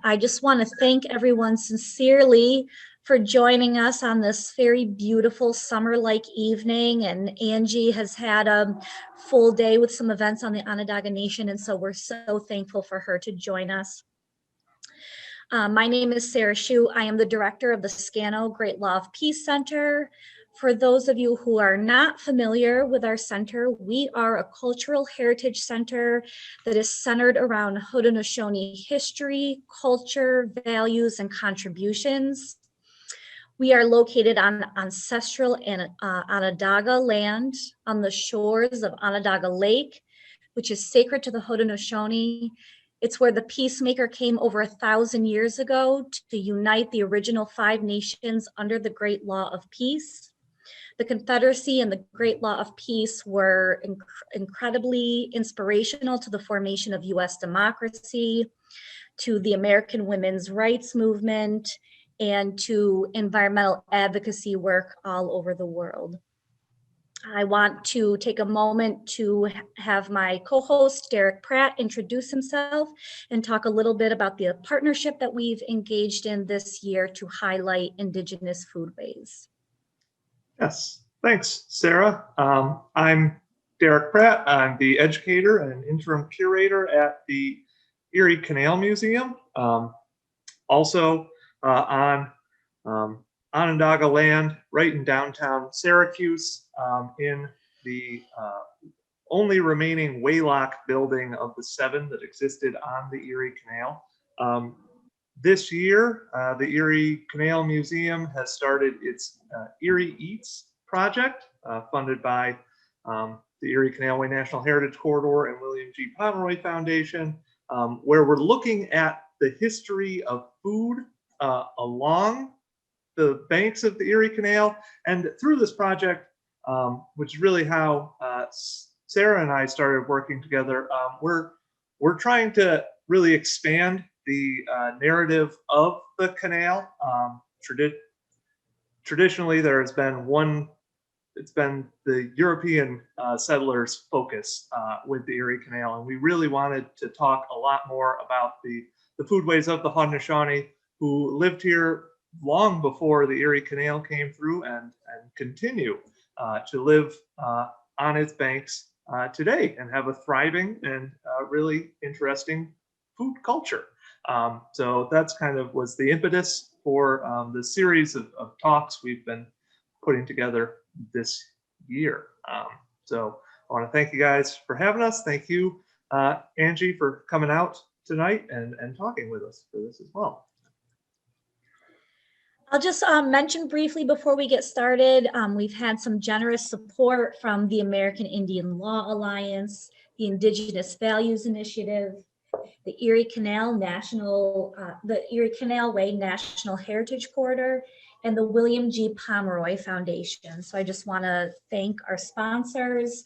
I just want to thank everyone sincerely for joining us on this very beautiful summer-like evening. And Angie has had a full day with some events on the Onondaga Nation, and so we're so thankful for her to join us. My name is Sarah Schu. I am the director of the Scano Great Law of Peace Center. For those of you who are not familiar with our center, we are a cultural heritage center that is centered around Haudenosaunee history, culture, values, and contributions. We are located on ancestral Onondaga land on the shores of Onondaga Lake, which is sacred to the Haudenosaunee. It's where the peacemaker came over 1,000 years ago to unite the original 5 nations under the Great Law of Peace. The Confederacy and the Great Law of Peace were incredibly inspirational to the formation of US democracy, to the American women's rights movement, and to environmental advocacy work all over the world. I want to take a moment to have my co-host, Derek Pratt, introduce himself and talk a little bit about the partnership that we've engaged in this year to highlight Indigenous foodways. Yes, thanks, Sarah. I'm Derek Pratt. I'm the educator and interim curator at the Erie Canal Museum. Also on Onondaga land, right in downtown Syracuse, in the only remaining Waylock building of the 7 that existed on the Erie Canal. This year, the Erie Canal Museum has started its Erie Eats project, funded by the Erie Canalway National Heritage Corridor and William G. Pomeroy Foundation, where we're looking at the history of food along the banks of the Erie Canal. And through this project, which is really how Sarah and I started working together, we're trying to really expand the narrative of the canal. Traditionally, there has been it's been the European settlers' focus with the Erie Canal, and we really wanted to talk a lot more about the foodways of the Haudenosaunee, who lived here long before the Erie Canal came through and continue to live on its banks today and have a thriving and really interesting food culture. So that's kind of was the impetus for the series of talks we've been putting together this year. So I want to thank you guys for having us. Thank you, Angie, for coming out tonight and talking with us for this as well. I'll just mention briefly before we get started, we've had some generous support from the American Indian Law Alliance, the Indigenous Values Initiative, the Erie Canal the Erie Canalway National Heritage Corridor, and the William G. Pomeroy Foundation. So I just want to thank our sponsors.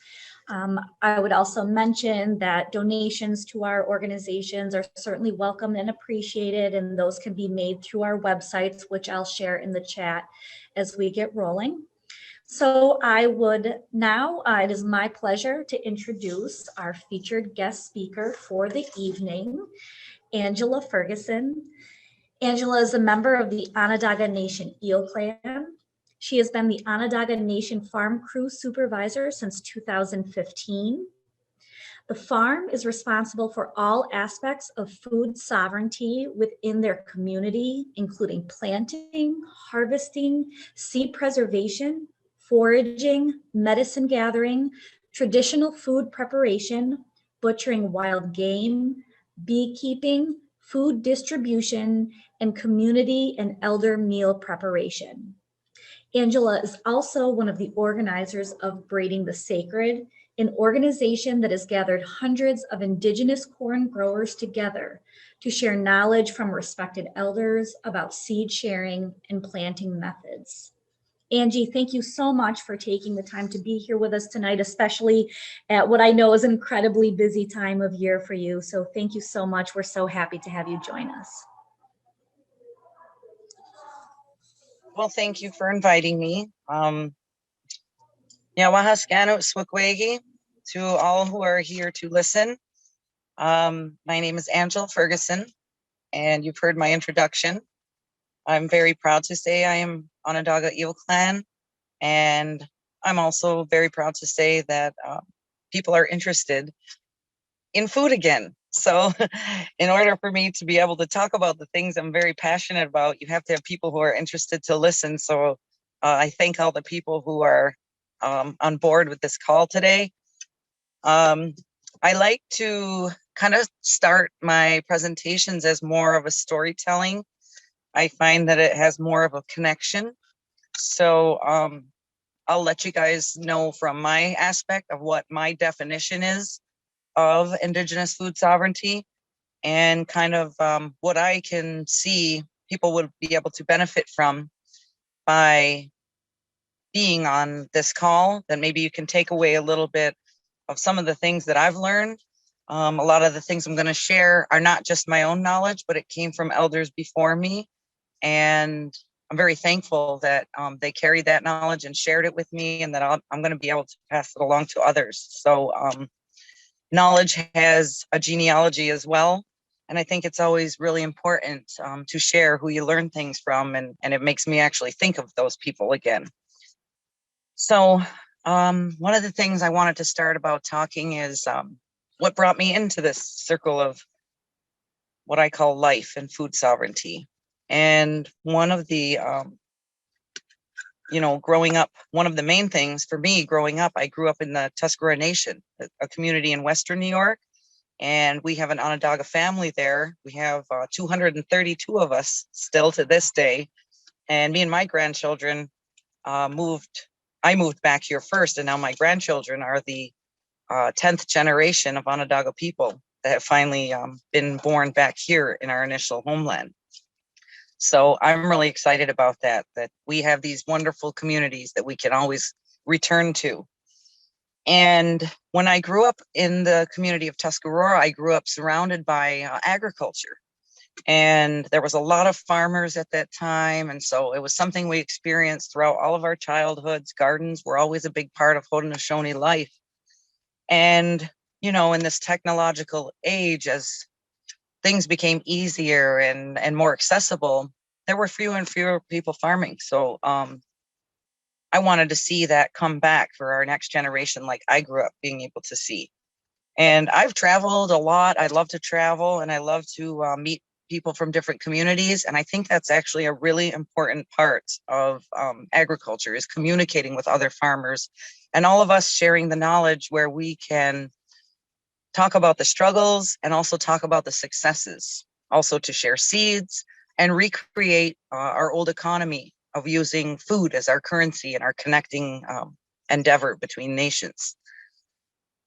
I would also mention that donations to our organizations are certainly welcome and appreciated, and those can be made through our websites, which I'll share in the chat as we get rolling. So I would now, it is my pleasure to introduce our featured guest speaker for the evening, Angela Ferguson. Angela is a member of the Onondaga Nation Eel Clan. She has been the Onondaga Nation Farm Supervisor since 2015. The farm is responsible for all aspects of food sovereignty within their community, including planting, harvesting, seed preservation, foraging, medicine gathering, traditional food preparation, butchering wild game, beekeeping, food distribution, and community and elder meal preparation. Angela is also one of the organizers of Braiding the Sacred, an organization that has gathered hundreds of Indigenous corn growers together to share knowledge from respected elders about seed sharing and planting methods. Angie, thank you so much for taking the time to be here with us tonight, especially at what I know is an incredibly busy time of year for you. So thank you so much. We're so happy to have you join us. Well, thank you for inviting me. Yawahaskano Swikwegi to all who are here to listen. My name is Angela Ferguson, and you've heard my introduction. I'm very proud to say I am Onondaga Eel Clan, and I'm also very proud to say that people are interested in food again. So in order for me to be able to talk about the things I'm very passionate about, you have to have people who are interested to listen. So I thank all the people who are on board with this call today. I like to kind of start my presentations as more of a storytelling. I find that it has more of a connection. So I'll let you guys know from my aspect of what my definition is of Indigenous food sovereignty, and kind of what I can see people would be able to benefit from by being on this call. That maybe you can take away a little bit of some of the things that I've learned. A lot of the things I'm going to share are not just my own knowledge, but it came from elders before me. And I'm very thankful that they carried that knowledge and shared it with me, and that I'm going to be able to pass it along to others. So knowledge has a genealogy as well. And I think it's always really important to share who you learn things from, and it makes me actually think of those people again. So one of the things I wanted to start about talking is what brought me into this circle of what I call life and food sovereignty. And one of the, growing up, one of the main things for me growing up, I grew up in the Tuscarora Nation, a community in Western New York. And we have an Onondaga family there. We have 232 of us still to this day. And me and my grandchildren I moved back here first, and now my grandchildren are the 10th generation of Onondaga people that have finally been born back here in our initial homeland. So I'm really excited about that we have these wonderful communities that we can always return to. And when I grew up in the community of Tuscarora, I grew up surrounded by agriculture. And there was a lot of farmers at that time. And so it was something we experienced throughout all of our childhoods. Gardens were always a big part of Haudenosaunee life. And, in this technological age, as things became easier and more accessible, there were fewer and fewer people farming. So I wanted to see that come back for our next generation, like I grew up being able to see. And I've traveled a lot. I love to travel, and I love to meet people from different communities. And I think that's actually a really important part of agriculture, is communicating with other farmers, and all of us sharing the knowledge where we can talk about the struggles and also talk about the successes, also to share seeds and recreate our old economy of using food as our currency and our connecting endeavor between nations.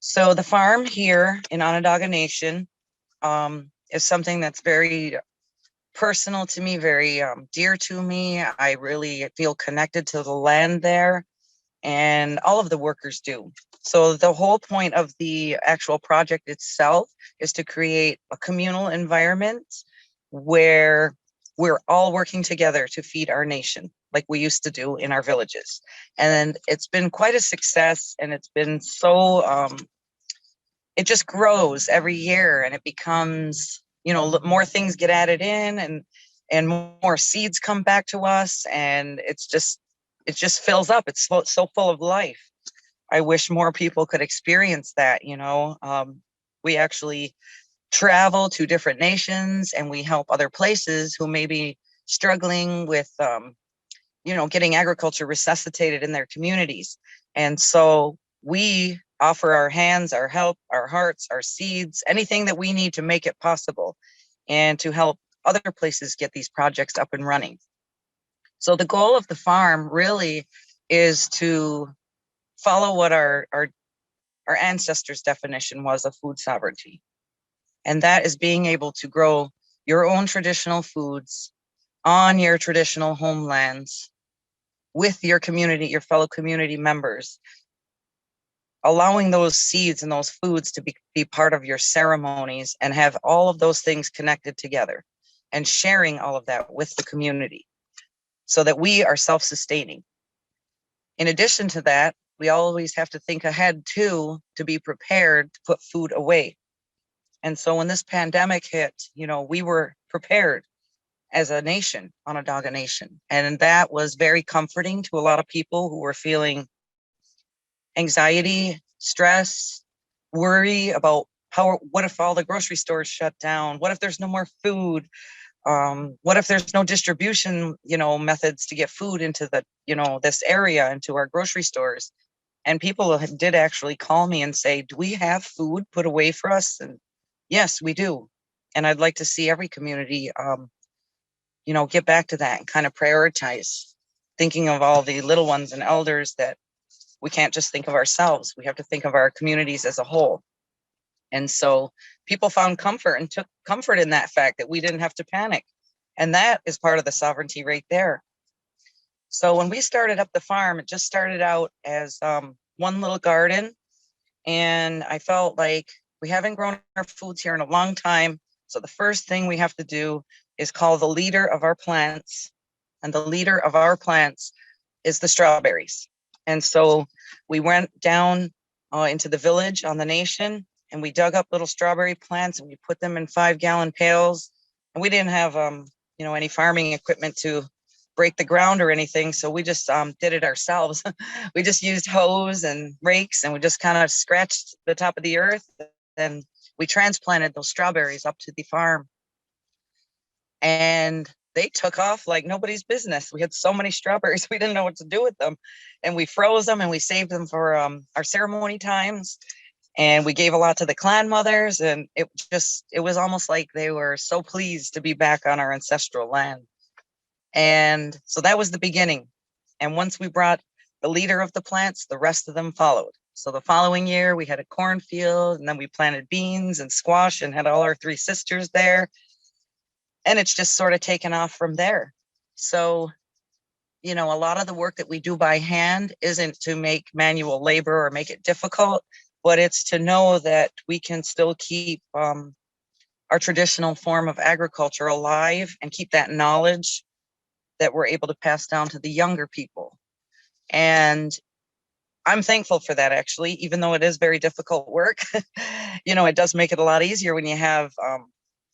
So the farm here in Onondaga Nation is something that's very personal to me, very dear to me. I really feel connected to the land there, and all of the workers do. So the whole point of the actual project itself is to create a communal environment where we're all working together to feed our nation, like we used to do in our villages. And it's been quite a success, and it's been so, it just grows every year, and it becomes, more things get added in, and more seeds come back to us, and it just fills up. It's so full of life. I wish more people could experience that. We actually travel to different nations, and we help other places who may be struggling with, getting agriculture resuscitated in their communities. And so we offer our hands, our help, our hearts, our seeds, anything that we need to make it possible, and to help other places get these projects up and running. So the goal of the farm really is to follow what our ancestors' definition was of food sovereignty. And that is being able to grow your own traditional foods on your traditional homelands with your community, your fellow community members, allowing those seeds and those foods to be part of your ceremonies, and have all of those things connected together, and sharing all of that with the community so that we are self-sustaining. In addition to that, we always have to think ahead too, to be prepared to put food away. And so when this pandemic hit, we were prepared as a nation, Onondaga Nation. And that was very comforting to a lot of people who were feeling anxiety, stress, worry about what if all the grocery stores shut down? What if there's no more food? What if there's no distribution, methods to get food into the, this area, into our grocery stores? And people did actually call me and say, do we have food put away for us? And yes, we do. And I'd like to see every community, get back to that and kind of prioritize thinking of all the little ones and elders, that we can't just think of ourselves. We have to think of our communities as a whole. And so people found comfort and took comfort in that fact that we didn't have to panic. And that is part of the sovereignty right there. So when we started up the farm, it just started out as one little garden. And I felt like we haven't grown our foods here in a long time. So the first thing we have to do is call the leader of our plants. And the leader of our plants is the strawberries. And so we went down into the village on the nation, and we dug up little strawberry plants and we put them in 5-gallon pails. And we didn't have, any farming equipment to break the ground or anything. So we just did it ourselves. We just used hose and rakes, and we just kind of scratched the top of the earth. And we transplanted those strawberries up to the farm. And they took off like nobody's business. We had so many strawberries, we didn't know what to do with them. And we froze them and we saved them for our ceremony times. And we gave a lot to the clan mothers. And it was almost like they were so pleased to be back on our ancestral land. And so that was the beginning. And once we brought the leader of the plants, the rest of them followed. So the following year we had a cornfield, and then we planted beans and squash and had all our 3 sisters there. And it's just sort of taken off from there. So, a lot of the work that we do by hand isn't to make manual labor or make it difficult, but it's to know that we can still keep our traditional form of agriculture alive and keep that knowledge that we're able to pass down to the younger people. And I'm thankful for that, actually, even though it is very difficult work. It does make it a lot easier when you have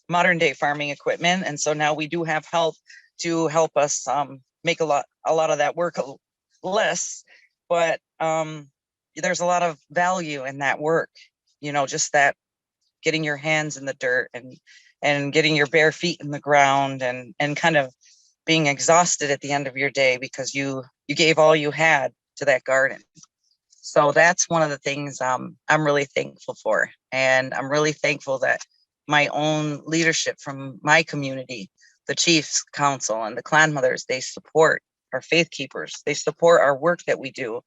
modern day farming equipment. And so now we do have help to help us make a lot of that work less. But there's a lot of value in that work, just that getting your hands in the dirt and getting your bare feet in the ground and kind of being exhausted at the end of your day because you gave all you had to that garden. So that's one of the things I'm really thankful for. And I'm really thankful that my own leadership from my community, the Chiefs Council and the clan mothers, they support our faith keepers. They support our work that we do.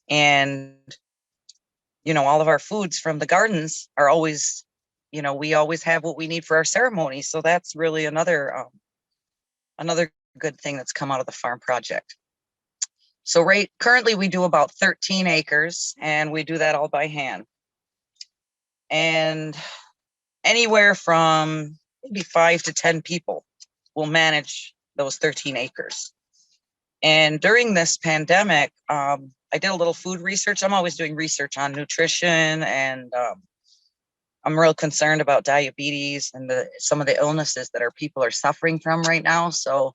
And, all of our foods from the gardens are always, we always have what we need for our ceremony. So that's really another good thing that's come out of the farm project. So currently we do about 13 acres, and we do that all by hand. And anywhere from maybe 5 to 10 people will manage those 13 acres. And during this pandemic, I did a little food research. I'm always doing research on nutrition, and I'm real concerned about diabetes and some of the illnesses that our people are suffering from right now. So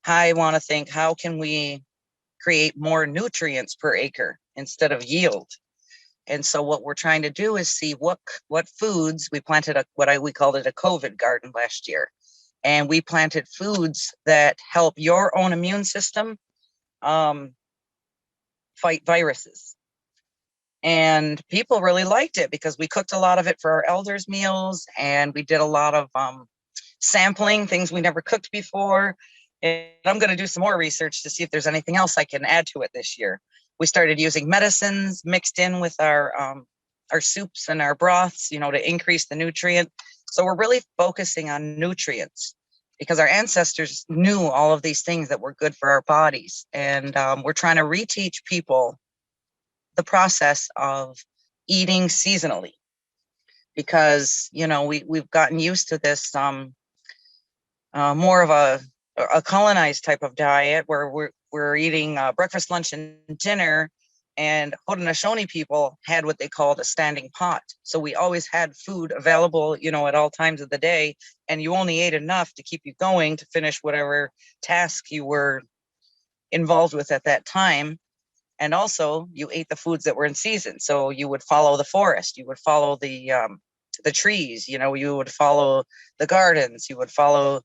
I want to think, how can we create more nutrients per acre instead of yield? And so what we're trying to do is see what foods we planted. We called it a COVID garden last year. And we planted foods that help your own immune system fight viruses. And people really liked it because we cooked a lot of it for our elders' meals, and we did a lot of sampling, things we never cooked before. And I'm going to do some more research to see if there's anything else I can add to it this year. We started using medicines mixed in with our soups and our broths, to increase the nutrient. So we're really focusing on nutrients because our ancestors knew all of these things that were good for our bodies. And we're trying to reteach people the process of eating seasonally because, we've gotten used to this more of a colonized type of diet where we're eating breakfast, lunch, and dinner And Haudenosaunee people had what they called a standing pot. So we always had food available, you know, at all times of the day. And you only ate enough to keep you going to finish whatever task you were involved with at that time. And also you ate the foods that were in season. So you would follow the forest, you would follow the trees, you know, you would follow the gardens, you would follow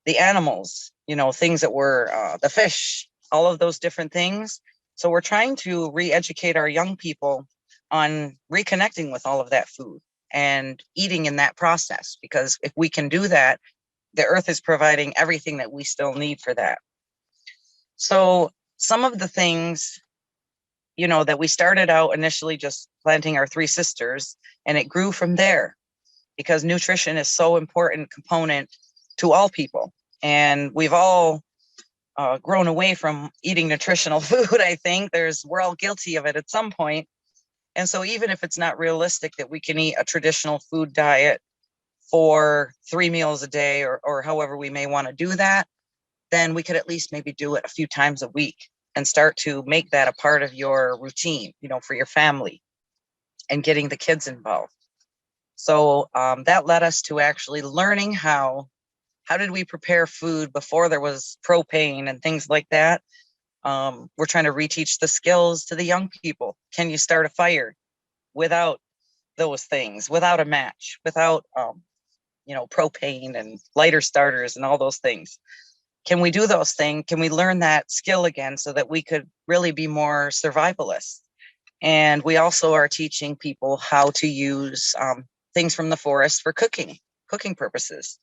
the animals, you know, things that were the fish, all of those different things. So we're trying to re-educate our young people on reconnecting with all of that food and eating in that process, because if we can do that, the earth is providing everything that we still need for that. So some of the things, you know, that we started out initially just planting our Three Sisters, and it grew from there, because nutrition is so important component to all people. And we've all grown away from eating nutritional food. I think we're all guilty of it at some point. And so even if it's not realistic that we can eat a traditional food diet for 3 meals a day, or however we may want to do that, then we could at least maybe do it a few times a week and start to make that a part of your routine, you know, for your family, and getting the kids involved. So that led us to actually learning how did we prepare food before there was propane and things like that. We're trying to reteach the skills to the young people. Can you start a fire without those things, without a match, without, you know, propane and lighter starters and all those things? Can we do those things? Can we learn that skill again so that we could really be more survivalists? And we also are teaching people how to use things from the forest for cooking purposes.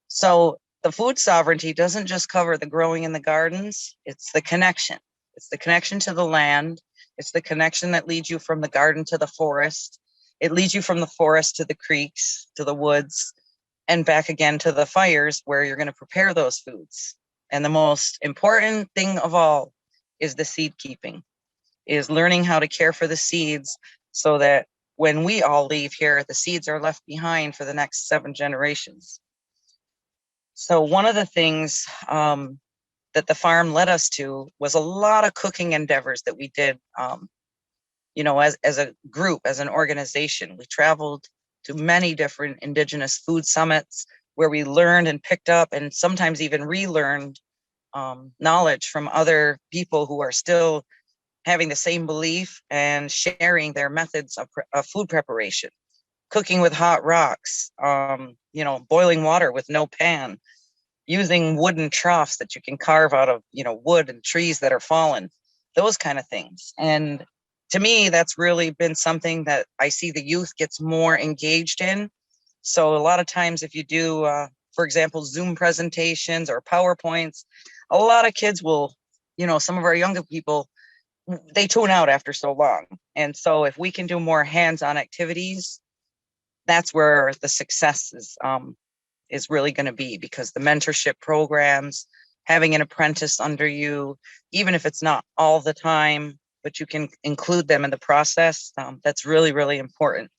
So the food sovereignty doesn't just cover the growing in the gardens, it's the connection. It's the connection to the land. It's the connection that leads you from the garden to the forest. It leads you from the forest to the creeks, to the woods, and back again to the fires where you're going to prepare those foods. And the most important thing of all is the seed keeping, is learning how to care for the seeds so that when we all leave here, the seeds are left behind for the next 7 generations. So one of the things that the farm led us to was a lot of cooking endeavors that we did, you know, as a group, as an organization. We traveled to many different Indigenous food summits where we learned and picked up and sometimes even relearned knowledge from other people who are still having the same belief and sharing their methods of food preparation. Cooking with hot rocks, you know, boiling water with no pan, using wooden troughs that you can carve out of, you know, wood and trees that are fallen, those kind of things. And to me, that's really been something that I see the youth gets more engaged in. So a lot of times if you do, for example, Zoom presentations or PowerPoints, a lot of kids will, you know, some of our younger people, they tune out after so long. And so if we can do more hands-on activities, that's where the success is really going to be, because the mentorship programs, having an apprentice under you, even if it's not all the time, but you can include them in the process, that's really, really important.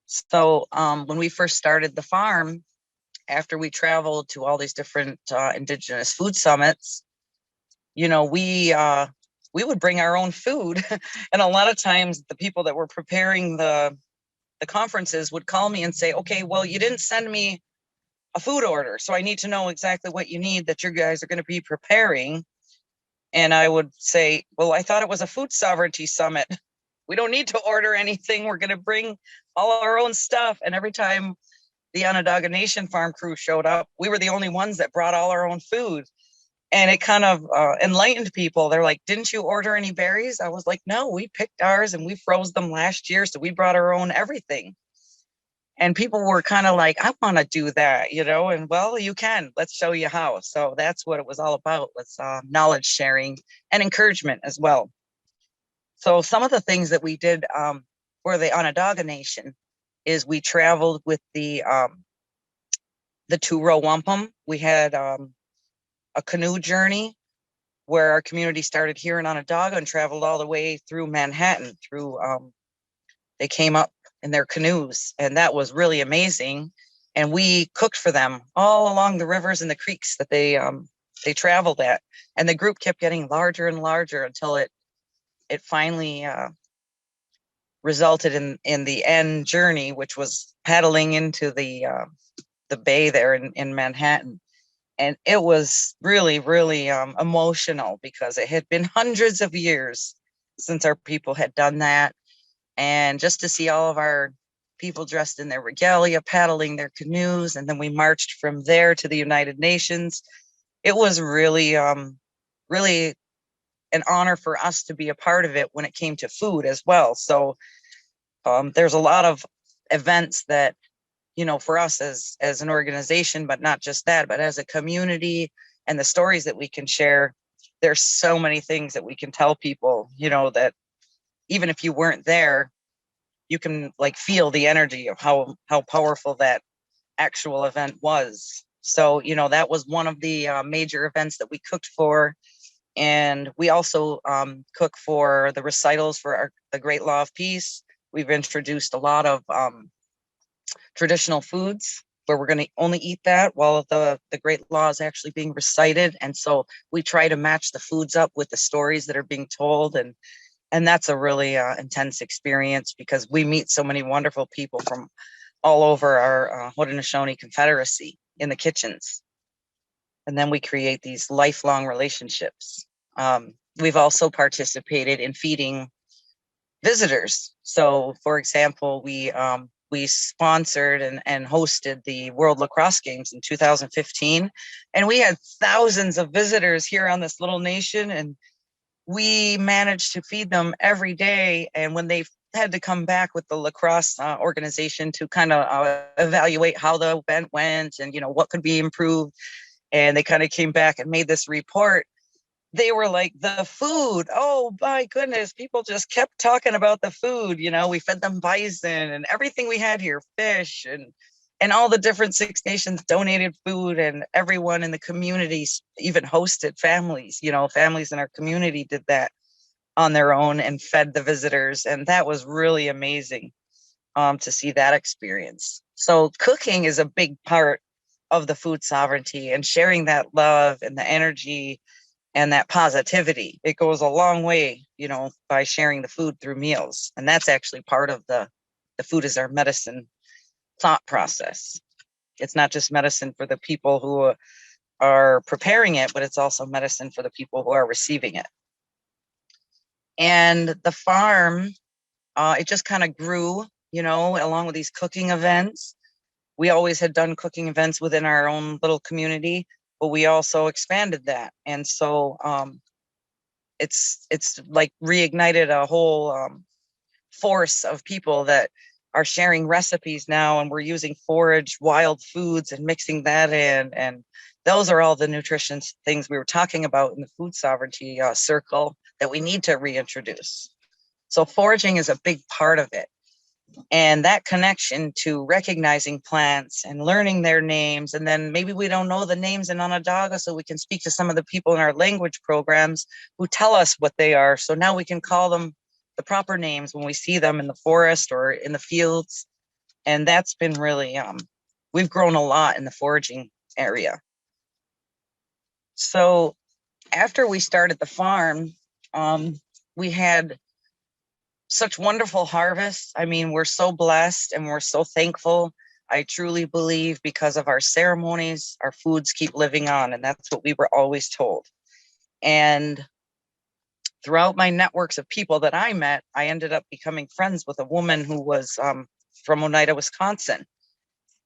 So when we first started the farm, after we traveled to all these different Indigenous food summits, you know, we would bring our own food. And a lot of times the people that were preparing the conferences would call me and say, okay, well, you didn't send me a food order, so I need to know exactly what you need that you guys are going to be preparing. And I would say, well, I thought it was a food sovereignty summit. We don't need to order anything. We're going to bring all our own stuff. And every time the Onondaga Nation Farm crew showed up, we were the only ones that brought all our own food. And it kind of enlightened people. They're like, didn't you order any berries? I was like, no, we picked ours and we froze them last year. So we brought our own everything. And people were kind of like, I want to do that, you know, and well, you can, let's show you how. So that's what it was all about, was knowledge sharing and encouragement as well. So some of the things that we did for the Onondaga Nation is we traveled with the two-row wampum. We had a canoe journey where our community started here in Onondaga and traveled all the way through Manhattan. They came up in their canoes, and that was really amazing. And we cooked for them all along the rivers and the creeks that they traveled at. And the group kept getting larger and larger until it it finally resulted in the end journey, which was paddling into the bay there in Manhattan. And it was really, really emotional because it had been hundreds of years since our people had done that. And just to see all of our people dressed in their regalia, paddling their canoes, and then we marched from there to the United Nations. It was really, really an honor for us to be a part of it when it came to food as well. So there's a lot of events that, for us as an organization, but not just that, but as a community, and the stories that we can share. There's so many things that we can tell people, that even if you weren't there, you can like feel the energy of how powerful that actual event was. So, that was one of the major events that we cooked for. And we also cook for the recitals for the Great Law of Peace. We've introduced a lot of traditional foods where we're going to only eat that while the Great Law is actually being recited. And so we try to match the foods up with the stories that are being told. And that's a really intense experience because we meet so many wonderful people from all over our Haudenosaunee Confederacy in the kitchens. And then we create these lifelong relationships. We've also participated in feeding visitors. So, for example, we sponsored and hosted the World Lacrosse Games in 2015, and we had thousands of visitors here on this little nation, and we managed to feed them every day. And when they had to come back with the lacrosse organization to kind of evaluate how the event went and what could be improved, and they kind of came back and made this report, they were like, the food, oh my goodness, people just kept talking about the food. We fed them bison and everything we had here, fish, and all the different Six Nations donated food, and everyone in the community even hosted families. Families in our community did that on their own and fed the visitors, and that was really amazing to see that experience. So cooking is a big part of the food sovereignty, and sharing that love and the energy and that positivity. It goes a long way, by sharing the food through meals. And that's actually part of the food is our medicine thought process. It's not just medicine for the people who are preparing it, but it's also medicine for the people who are receiving it. And the farm, it just kind of grew, along with these cooking events. We always had done cooking events within our own little community, but we also expanded that. And so it's like reignited a whole force of people that are sharing recipes now, and we're using forage wild foods and mixing that in. And those are all the nutrition things we were talking about in the food sovereignty circle that we need to reintroduce. So foraging is a big part of it. And that connection to recognizing plants and learning their names. And then maybe we don't know the names in Onondaga, so we can speak to some of the people in our language programs who tell us what they are. So now we can call them the proper names when we see them in the forest or in the fields. And that's been really, we've grown a lot in the foraging area. So after we started the farm, we had such wonderful harvests. I mean, we're so blessed and we're so thankful. I truly believe because of our ceremonies, our foods keep living on. And that's what we were always told. And throughout my networks of people that I met, I ended up becoming friends with a woman who was from Oneida, Wisconsin.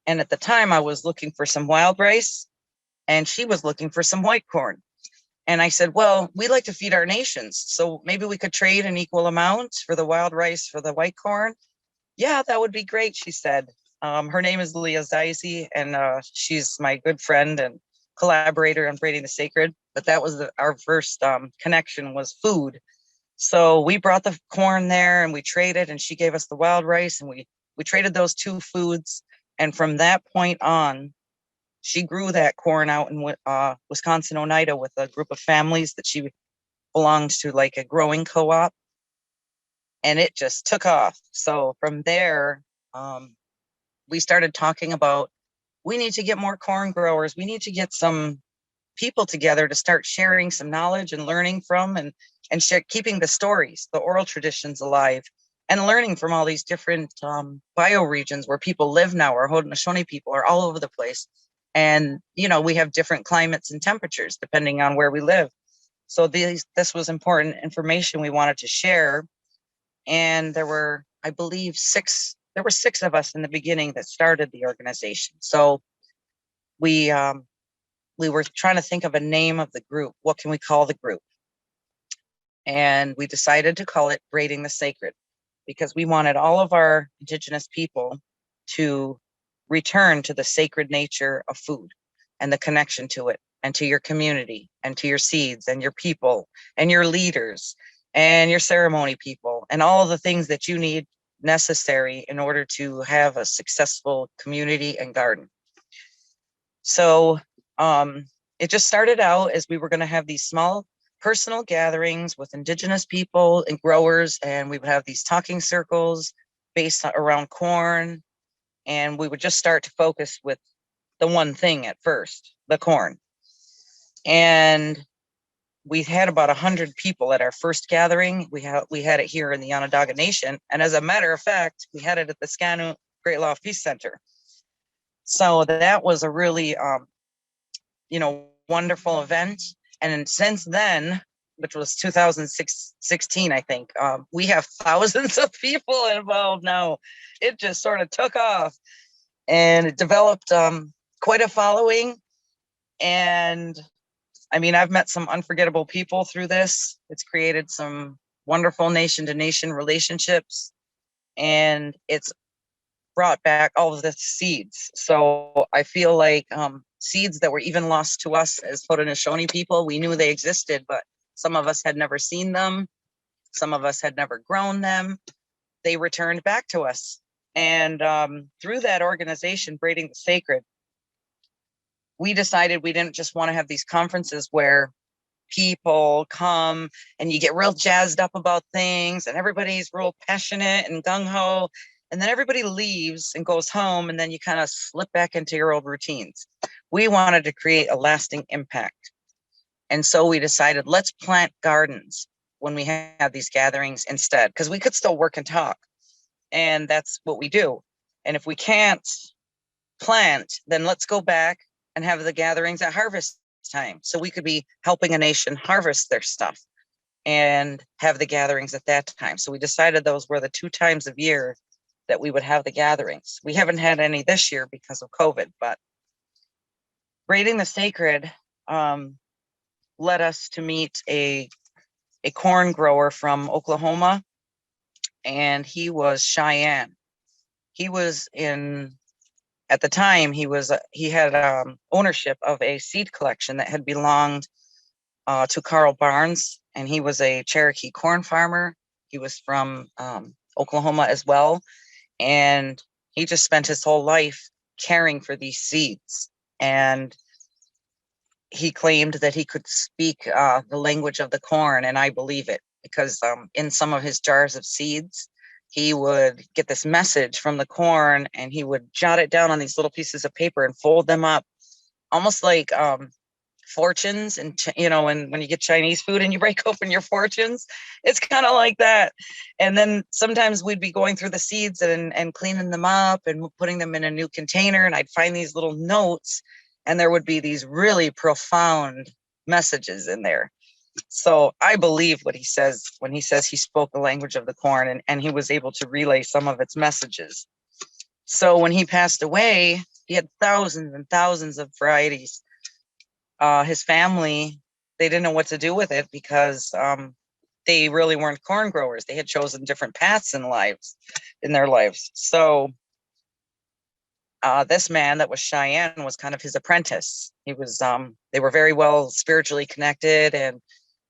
And at the time I was looking for some wild rice and she was looking for some white corn. And I said, well, we like to feed our nations, so maybe we could trade an equal amount for the wild rice for the white corn. Yeah, that would be great, she said. Her name is Anasazi, and she's my good friend and collaborator on Braiding the Sacred. But that was our first connection was food. So we brought the corn there and we traded, and she gave us the wild rice, and we traded those two foods. And from that point on, she grew that corn out in Wisconsin, Oneida, with a group of families that she belonged to, like a growing co-op, and it just took off. So from there, we started talking about, we need to get more corn growers. We need to get some people together to start sharing some knowledge and learning from, and keeping the stories, the oral traditions alive, and learning from all these different bioregions where people live now, or Haudenosaunee people are all over the place. And, we have different climates and temperatures depending on where we live. So this was important information we wanted to share. And there were, I believe, six of us in the beginning that started the organization. So we were trying to think of a name of the group. What can we call the group? And we decided to call it Braiding the Sacred, because we wanted all of our Indigenous people to return to the sacred nature of food and the connection to it, and to your community, and to your seeds, and your people, and your leaders, and your ceremony people, and all of the things that you need necessary in order to have a successful community and garden. So it just started out as we were going to have these small personal gatherings with Indigenous people and growers, and we would have these talking circles based around corn, and we would just start to focus with the one thing at first, the corn. And we had about 100 people at our first gathering. We had it here in the Onondaga Nation, and as a matter of fact, we had it at the Schu Great Law Peace Center. So that was a really wonderful event. And since then, which was 2016, I think, we have thousands of people involved now. It just sort of took off, and it developed quite a following. And I mean, I've met some unforgettable people through this. It's created some wonderful nation-to-nation relationships, and it's brought back all of the seeds. So I feel like seeds that were even lost to us as Haudenosaunee people, we knew they existed, but some of us had never seen them. Some of us had never grown them. They returned back to us. And through that organization, Braiding the Sacred, we decided we didn't just want to have these conferences where people come and you get real jazzed up about things and everybody's real passionate and gung-ho, and then everybody leaves and goes home, and then you kind of slip back into your old routines. We wanted to create a lasting impact. And so we decided, let's plant gardens when we have these gatherings instead, because we could still work and talk. And that's what we do. And if we can't plant, then let's go back and have the gatherings at harvest time. So we could be helping a nation harvest their stuff and have the gatherings at that time. So we decided those were the 2 times of year that we would have the gatherings. We haven't had any this year because of COVID, but Braiding the Sacred led us to meet a corn grower from Oklahoma, and he was Cheyenne. He was at the time, he had ownership of a seed collection that had belonged to Carl Barnes, and he was a Cherokee corn farmer. He was from Oklahoma as well, and he just spent his whole life caring for these seeds. And he claimed that he could speak the language of the corn, and I believe it, because in some of his jars of seeds, he would get this message from the corn, and he would jot it down on these little pieces of paper and fold them up, almost like fortunes. And when you get Chinese food and you break open your fortunes, it's kind of like that. And then sometimes we'd be going through the seeds and cleaning them up and putting them in a new container, and I'd find these little notes, and there would be these really profound messages in there. So I believe what he says when he says he spoke the language of the corn, and he was able to relay some of its messages. So when he passed away, he had thousands and thousands of varieties. His family, they didn't know what to do with it, because they really weren't corn growers. They had chosen different paths in their lives. So this man that was Cheyenne was kind of his apprentice. He was, they were very well spiritually connected,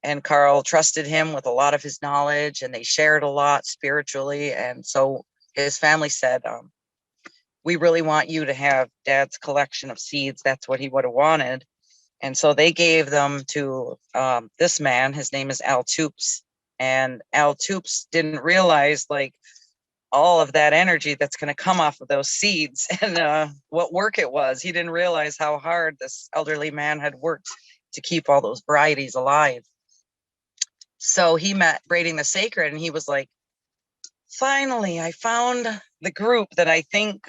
and Carl trusted him with a lot of his knowledge, and they shared a lot spiritually. And so his family said, we really want you to have Dad's collection of seeds. That's what he would have wanted. And so they gave them to this man. His name is Al Toops. And Al Toops didn't realize all of that energy that's going to come off of those seeds and what work it was. He didn't realize how hard this elderly man had worked to keep all those varieties alive. So he met Braiding the Sacred, and he was like, finally, I found the group that I think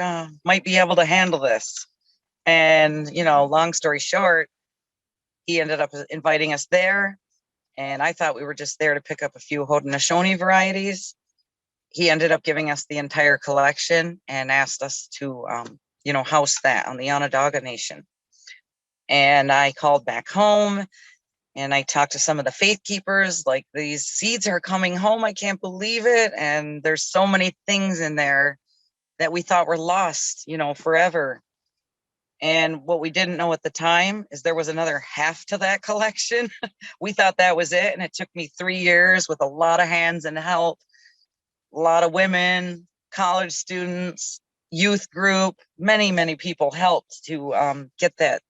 might be able to handle this. And, you know, long story short, he ended up inviting us there. And I thought we were just there to pick up a few Haudenosaunee varieties. He ended up giving us the entire collection and asked us to, you know, house that on the Onondaga Nation. And I called back home and I talked to some of the faith keepers, like, these seeds are coming home. I can't believe it. And there's so many things in there that we thought were lost, you know, forever. And what we didn't know at the time is there was another half to that collection. We thought that was it. And it took me 3 years with a lot of hands and help, a lot of women, college students, youth group, many, many people helped to get that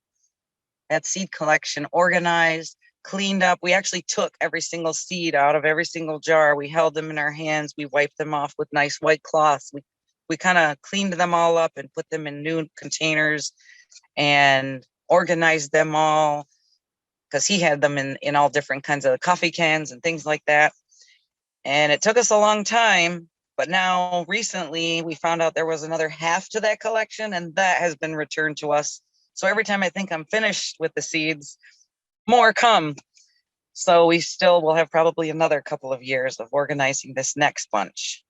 seed collection organized, cleaned up. We actually took every single seed out of every single jar. We held them in our hands. We wiped them off with nice white cloths. We kind of cleaned them all up and put them in new containers and organized them all, because he had them in all different kinds of coffee cans and things like that. And it took us a long time, but now recently we found out there was another half to that collection, and that has been returned to us. So every time I think I'm finished with the seeds, more come. So we still will have probably another couple of years of organizing this next bunch.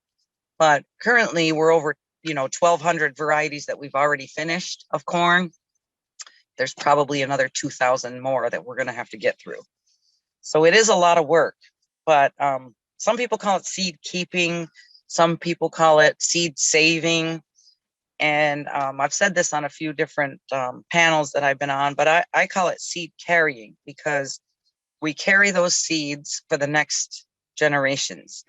But currently we're over, you know, 1,200 varieties that we've already finished of corn. There's probably another 2,000 more that we're going to have to get through. So it is a lot of work, but some people call it seed keeping. Some people call it seed saving. And I've said this on a few different panels that I've been on, but I call it seed carrying, because we carry those seeds for the next generations.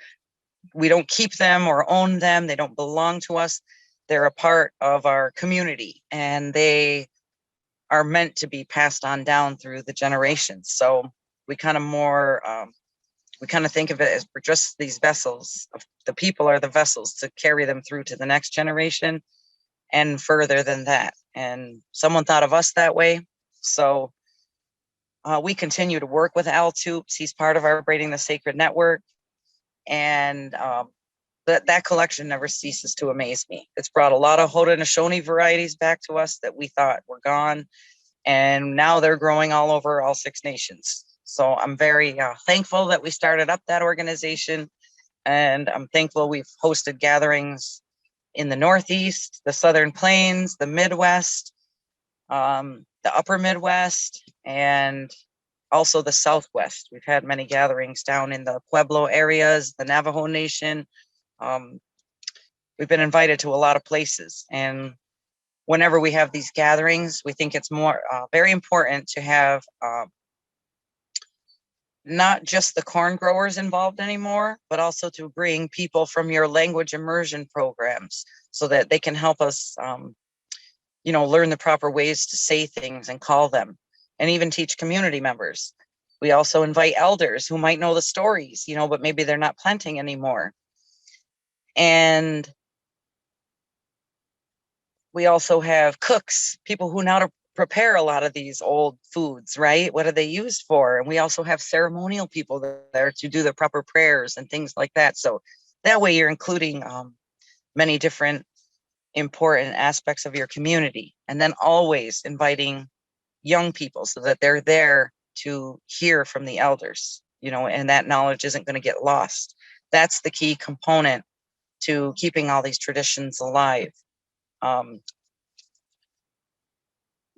We don't keep them or own them. They don't belong to us. They're a part of our community, and they are meant to be passed on down through the generations. So we kind of think of it as we're just these vessels. The people are the vessels to carry them through to the next generation and further than that. And someone thought of us that way. So we continue to work with Al Toops. He's part of our Braiding the Sacred network. And that collection never ceases to amaze me. It's brought a lot of Haudenosaunee varieties back to us that we thought were gone. And now they're growing all over all 6 nations. So I'm very thankful that we started up that organization. And I'm thankful we've hosted gatherings in the Northeast, the Southern Plains, the Midwest, the Upper Midwest, and also the Southwest. We've had many gatherings down in the Pueblo areas, the Navajo Nation. We've been invited to a lot of places. And whenever we have these gatherings, we think it's more very important to have not just the corn growers involved anymore, but also to bring people from your language immersion programs so that they can help us, you know, learn the proper ways to say things and call them, and even teach community members. We also invite elders who might know the stories, you know, but maybe they're not planting anymore. And we also have cooks, people who know how to prepare a lot of these old foods, right? What are they used for? And we also have ceremonial people there to do the proper prayers and things like that. So that way you're including many different important aspects of your community, and then always inviting young people so that they're there to hear from the elders, you know, and that knowledge isn't going to get lost. That's the key component to keeping all these traditions alive.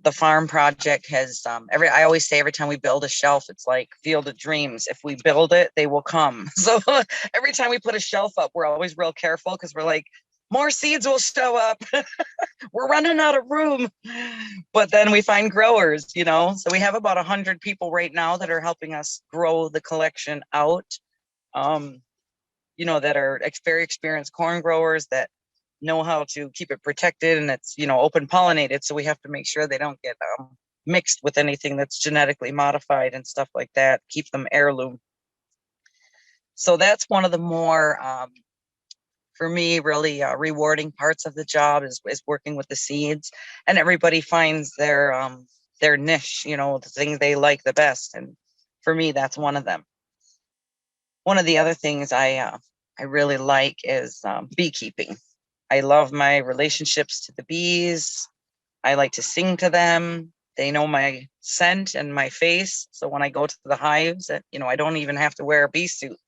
The farm project has I always say every time we build a shelf, it's like Field of Dreams. If we build it, they will come. So every time we put a shelf up, we're always real careful, because we're like, more seeds will show up. We're running out of room. But then we find growers, you know. So we have about 100 people right now that are helping us grow the collection out. You know, that are very experienced corn growers that know how to keep it protected, and it's, you know, open pollinated. So we have to make sure they don't get mixed with anything that's genetically modified and stuff like that. Keep them heirloom. So that's one of the more, for me, really rewarding parts of the job is working with the seeds, and everybody finds their their niche, you know, the thing they like the best. And for me, that's one of them. One of the other things I really like is beekeeping. I love my relationships to the bees. I like to sing to them. They know my scent and my face. So when I go to the hives, you know, I don't even have to wear a bee suit.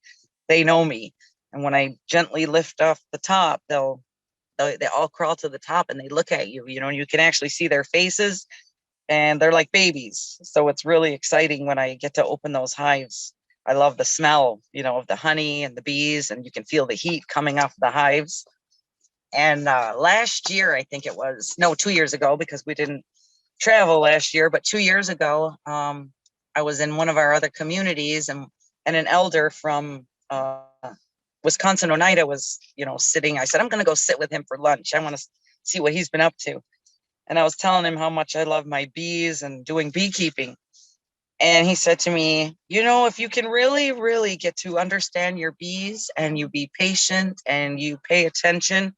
They know me. And when I gently lift off the top, they all crawl to the top and they look at you, you know, and you can actually see their faces and they're like babies. So it's really exciting when I get to open those hives. I love the smell, you know, of the honey and the bees, and you can feel the heat coming off the hives. And last year, I think it was, no, 2 years ago, because we didn't travel last year, but 2 years ago, I was in one of our other communities, and an elder from Wisconsin, Oneida was, you know, sitting. I said, I'm going to go sit with him for lunch. I want to see what he's been up to. And I was telling him how much I love my bees and doing beekeeping. And he said to me, you know, if you can really, really get to understand your bees and you be patient and you pay attention,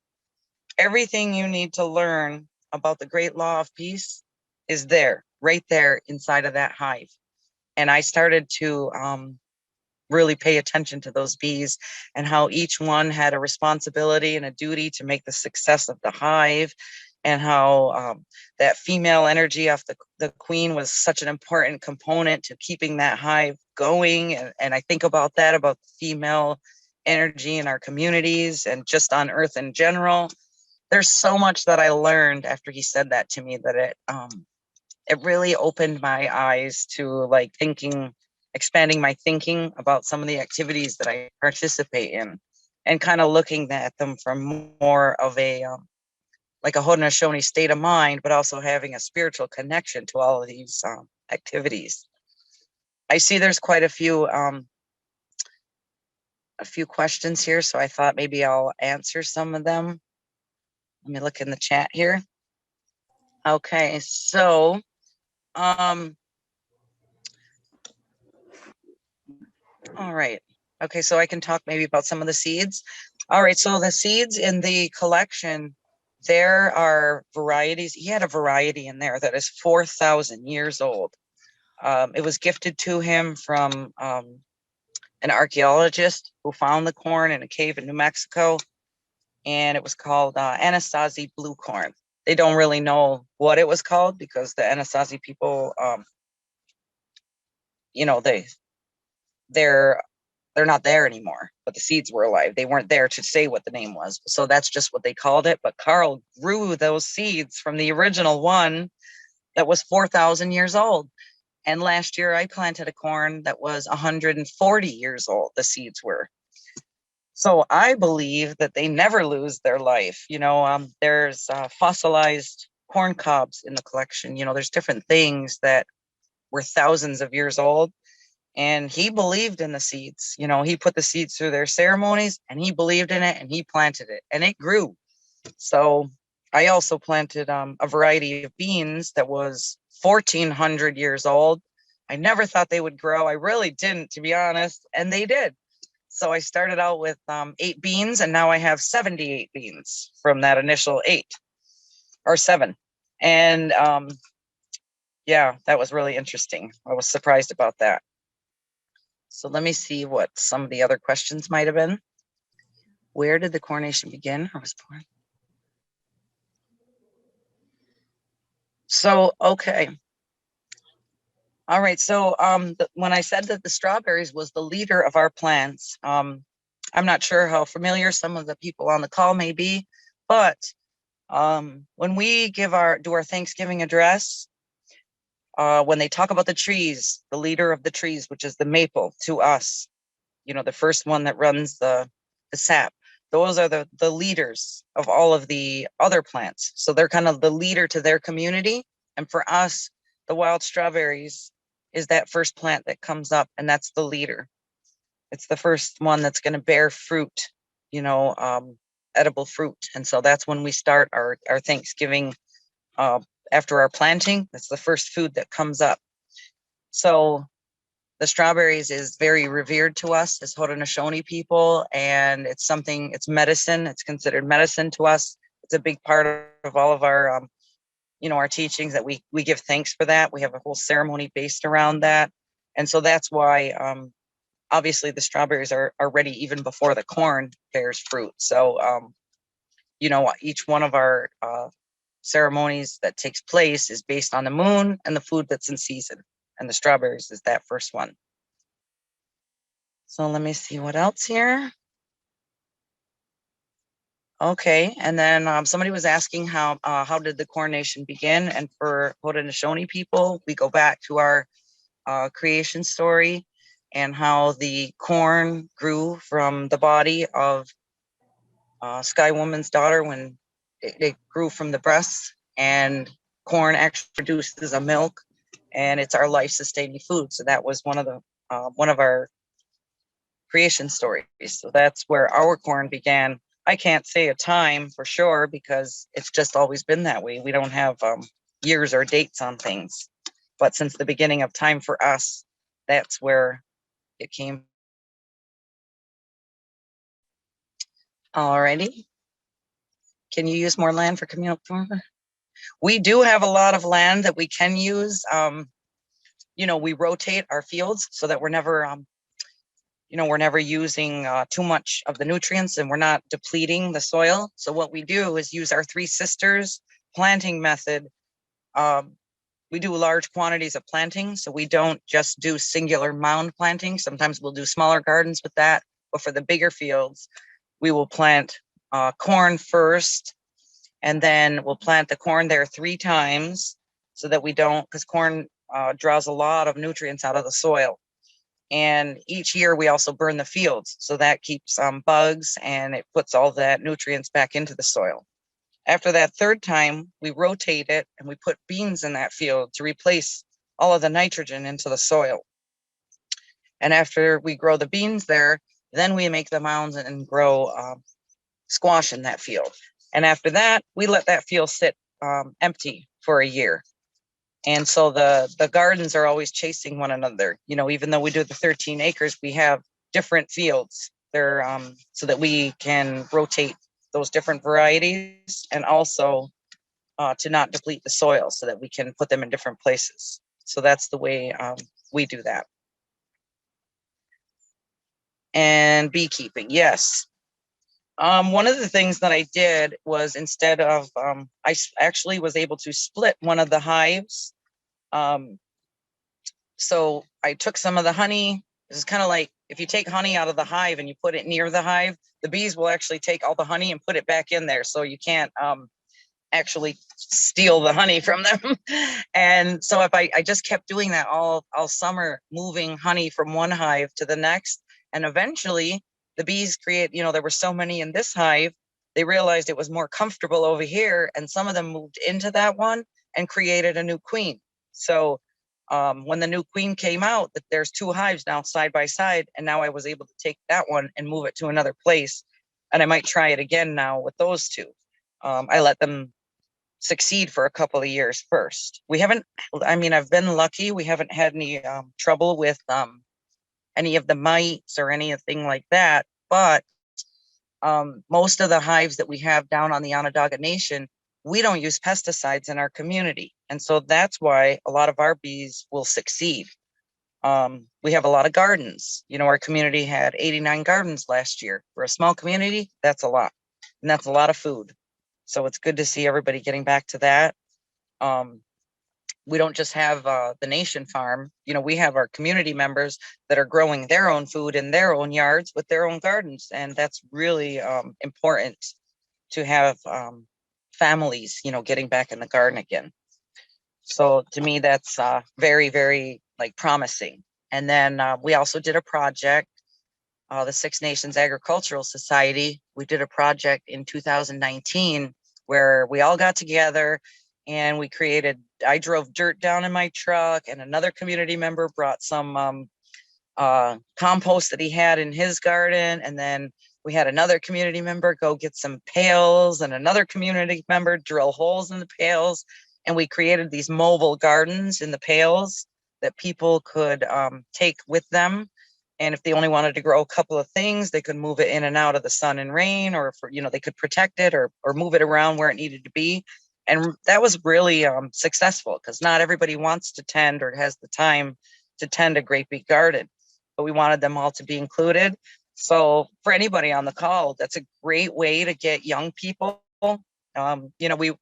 everything you need to learn about the great law of peace is there, right there inside of that hive. And I started to really pay attention to those bees and how each one had a responsibility and a duty to make the success of the hive, and how that female energy of the queen was such an important component to keeping that hive going. And I think about that, about the female energy in our communities and just on earth in general. There's so much that I learned after he said that to me, that it really opened my eyes to like thinking, expanding my thinking about some of the activities that I participate in, and kind of looking at them from more of a like a Haudenosaunee state of mind, but also having a spiritual connection to all of these activities. I see there's quite a few questions here, so I thought maybe I'll answer some of them. Let me look in the chat here. Okay, so all right. Okay, so I can talk maybe about some of the seeds. All right, so the seeds in the collection, there are varieties. He had a variety in there that is 4,000 years old. It was gifted to him from an archaeologist who found the corn in a cave in New Mexico, and it was called Anasazi blue corn. They don't really know what it was called because the Anasazi people, you know, they're not there anymore, but the seeds were alive. They weren't there to say what the name was. So that's just what they called it. But Carl grew those seeds from the original one that was 4,000 years old. And last year I planted a corn that was 140 years old, the seeds were. So I believe that they never lose their life. You know, there's fossilized corn cobs in the collection. You know, there's different things that were thousands of years old. And he believed in the seeds. You know, he put the seeds through their ceremonies and he believed in it and he planted it and it grew. So I also planted a variety of beans that was 1,400 years old. I never thought they would grow. I really didn't, to be honest. And they did. So I started out with 8 beans and now I have 78 beans from that initial 8 or 7. And yeah, that was really interesting. I was surprised about that. So let me see what some of the other questions might have been. Where did the coronation begin? I was born. So, okay. All right. So when I said that the strawberries was the leader of our plants, I'm not sure how familiar some of the people on the call may be, but when we do our Thanksgiving address, when they talk about the trees, the leader of the trees, which is the maple to us, you know, the first one that runs the sap, those are the leaders of all of the other plants. So they're kind of the leader to their community. And for us, the wild strawberries is that first plant that comes up, and that's the leader. It's the first one that's going to bear fruit, you know, edible fruit. And so that's when we start our Thanksgiving after our planting. That's the first food that comes up. So the strawberries is very revered to us as Haudenosaunee people, and it's medicine. It's considered medicine to us. It's a big part of all of our our teachings, that we give thanks for that. We have a whole ceremony based around that. And so that's why, obviously the strawberries are ready even before the corn bears fruit. So, each one of our ceremonies that takes place is based on the moon and the food that's in season. And the strawberries is that first one. So let me see what else here. Okay, and then somebody was asking how did the coronation begin? And for Haudenosaunee people, we go back to our creation story and how the corn grew from the body of Sky Woman's daughter when it grew from the breasts, and corn actually produces a milk, and it's our life-sustaining food. So that was one of our creation stories. So that's where our corn began. I can't say a time for sure because it's just always been that way. We don't have years or dates on things, but since the beginning of time for us, that's where it came. Alrighty. Can you use more land for communal farm? We do have a lot of land that we can use. We rotate our fields so that we're never using too much of the nutrients, and we're not depleting the soil. So what we do is use our Three Sisters planting method. We do large quantities of planting, so we don't just do singular mound planting. Sometimes we'll do smaller gardens with that, but for the bigger fields, we will plant corn first, and then we'll plant the corn there 3 times so that we don't, because corn draws a lot of nutrients out of the soil. And each year we also burn the fields, so that keeps bugs and it puts all that nutrients back into the soil. After that 3rd time, we rotate it and we put beans in that field to replace all of the nitrogen into the soil. And after we grow the beans there, then we make the mounds and grow squash in that field. And after that, we let that field sit empty for a year. And so the gardens are always chasing one another. Even though we do the 13 acres, we have different fields there so that we can rotate those different varieties, and also to not deplete the soil so that we can put them in different places. So that's the way we do that. And beekeeping, yes. One of the things that I did was, instead of, I actually was able to split one of the hives. So I took some of the honey. This is kind of like if you take honey out of the hive and you put it near the hive, the bees will actually take all the honey and put it back in there. So you can't actually steal the honey from them. And so if I just kept doing that all summer, moving honey from one hive to the next, and eventually the bees there were so many in this hive, they realized it was more comfortable over here, and some of them moved into that one and created a new queen. So when the new queen came out, that there's 2 hives now side by side, and now I was able to take that one and move it to another place, and I might try it again now with those 2. I let them succeed for a couple of years first. I've been lucky. We haven't had any trouble with any of the mites or anything like that, but most of the hives that we have down on the Onondaga Nation, we don't use pesticides in our community. And so that's why a lot of our bees will succeed. We have a lot of gardens. Our community had 89 gardens last year. For a small community, that's a lot. And that's a lot of food. So it's good to see everybody getting back to that. We don't just have the Nation Farm. We have our community members that are growing their own food in their own yards with their own gardens. And that's really important to have families, getting back in the garden again. So to me, that's very, very promising. And then we also did a project, the Six Nations Agricultural Society. We did a project in 2019 where we all got together and we I drove dirt down in my truck, and another community member brought some compost that he had in his garden. And then we had another community member go get some pails, and another community member drill holes in the pails. And we created these mobile gardens in the pails that people could take with them. And if they only wanted to grow a couple of things, they could move it in and out of the sun and rain, or they could protect it or move it around where it needed to be. And that was really successful, because not everybody wants to tend or has the time to tend a great big garden, but we wanted them all to be included. So for anybody on the call, that's a great way to get young people. We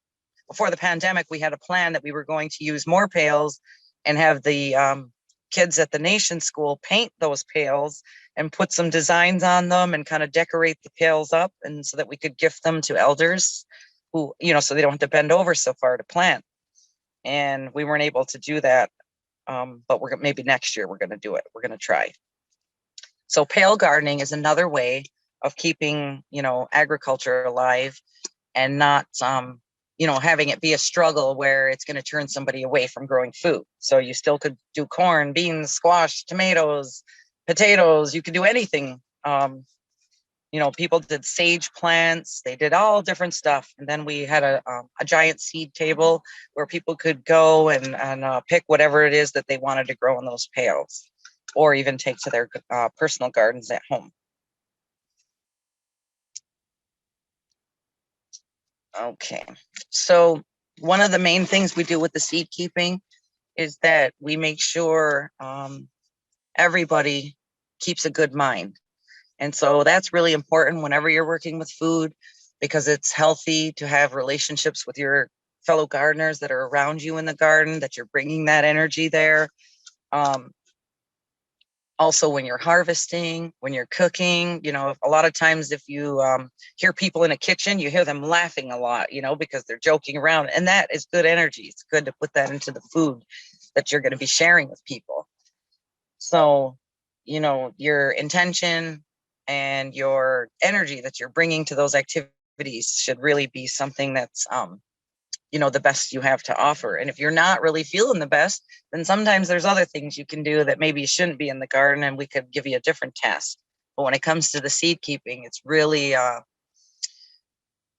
before the pandemic, we had a plan that we were going to use more pails and have the kids at the nation school paint those pails and put some designs on them and kind of decorate the pails up, and so that we could gift them to elders who, so they don't have to bend over so far to plant. And we weren't able to do that. But maybe next year we're going to do it. We're going to try. So pail gardening is another way of keeping, agriculture alive, and not, having it be a struggle where it's going to turn somebody away from growing food. So you still could do corn, beans, squash, tomatoes, potatoes. You could do anything. People did sage plants. They did all different stuff. And then we had a giant seed table where people could go and pick whatever it is that they wanted to grow in those pails, or even take to their personal gardens at home. Okay, so one of the main things we do with the seed keeping is that we make sure everybody keeps a good mind. And so that's really important whenever you're working with food, because it's healthy to have relationships with your fellow gardeners that are around you in the garden, that you're bringing that energy there. Also, when you're harvesting, when you're cooking, a lot of times if you hear people in a kitchen, you hear them laughing a lot, because they're joking around, and that is good energy. It's good to put that into the food that you're going to be sharing with people. So, your intention and your energy that you're bringing to those activities should really be something that's, the best you have to offer. And if you're not really feeling the best, then sometimes there's other things you can do that maybe you shouldn't be in the garden, and we could give you a different task. But when it comes to the seed keeping, it's really,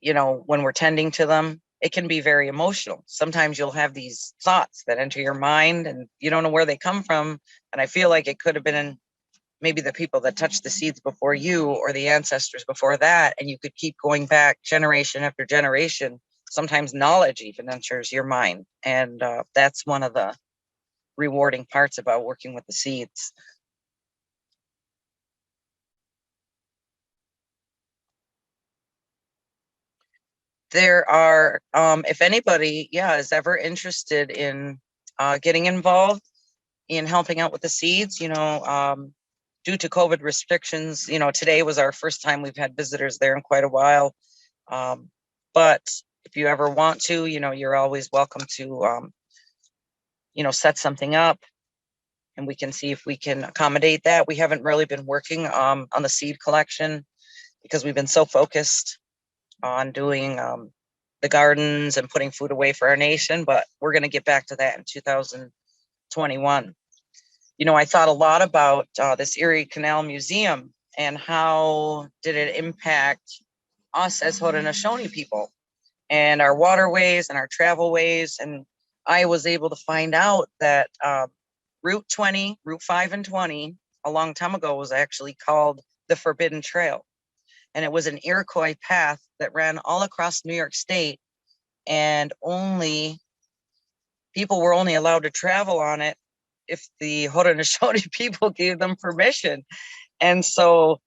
when we're tending to them, it can be very emotional. Sometimes you'll have these thoughts that enter your mind and you don't know where they come from. And I feel like it could have been maybe the people that touched the seeds before you, or the ancestors before that, and you could keep going back generation after generation. Sometimes knowledge even enters your mind, and that's one of the rewarding parts about working with the seeds. There are, if anybody, is ever interested in getting involved in helping out with the seeds, due to COVID restrictions, today was our first time we've had visitors there in quite a while. But if you ever want to, you're always welcome to, set something up, and we can see if we can accommodate that. We haven't really been working on the seed collection because we've been so focused on doing the gardens and putting food away for our nation, but we're going to get back to that in 2021. I thought a lot about this Erie Canal Museum and how did it impact us as Haudenosaunee people and our waterways and our travel ways. And I was able to find out that Route 5 and 20, a long time ago, was actually called the Forbidden Trail. And it was an Iroquois path that ran all across New York State, and people were only allowed to travel on it if the Haudenosaunee people gave them permission. And so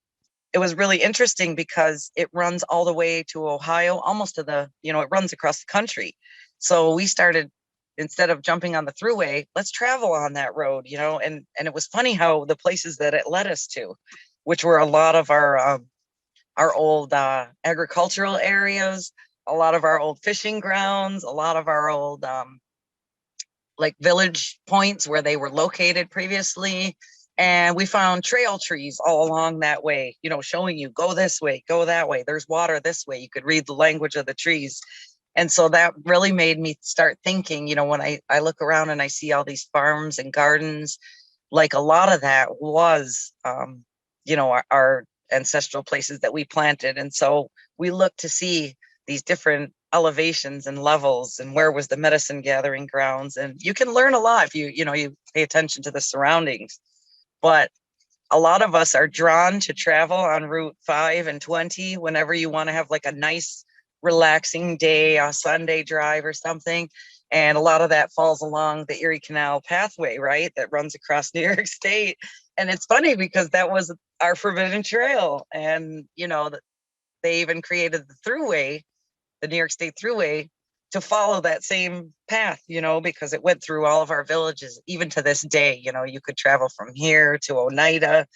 it was really interesting because it runs all the way to Ohio, almost to it runs across the country. So we started, instead of jumping on the thruway, let's travel on that road, and it was funny how the places that it led us to, which were a lot of our old agricultural areas, a lot of our old fishing grounds, a lot of our old like village points where they were located previously. And we found trail trees all along that way, showing you go this way, go that way. There's water this way. You could read the language of the trees. And so that really made me start thinking, when I look around and I see all these farms and gardens, like a lot of that was, our ancestral places that we planted. And so we look to see these different elevations and levels and where was the medicine gathering grounds. And you can learn a lot if you pay attention to the surroundings. But a lot of us are drawn to travel on Route 5 and 20 whenever you want to have like a nice relaxing day, a Sunday drive or something. And a lot of that falls along the Erie Canal pathway, right? That runs across New York State. And it's funny because that was our forbidden trail. And, you know, they even created the thruway, the New York State Thruway, to follow that same path, you know, because it went through all of our villages. Even to this day, you know, you could travel from here to Oneida,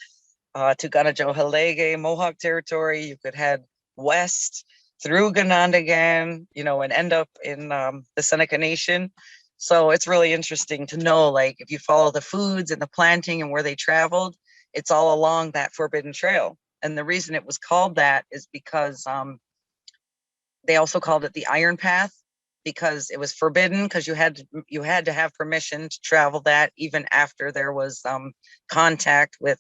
to Ganajohalege, Mohawk territory. You could head west through Ganondagan, you know, and end up in the Seneca Nation. So it's really interesting to know, like, if you follow the foods and the planting and where they traveled, it's all along that forbidden trail. And the reason it was called that is because they also called it the Iron Path, because it was forbidden, because you had to have permission to travel that, even after there was contact with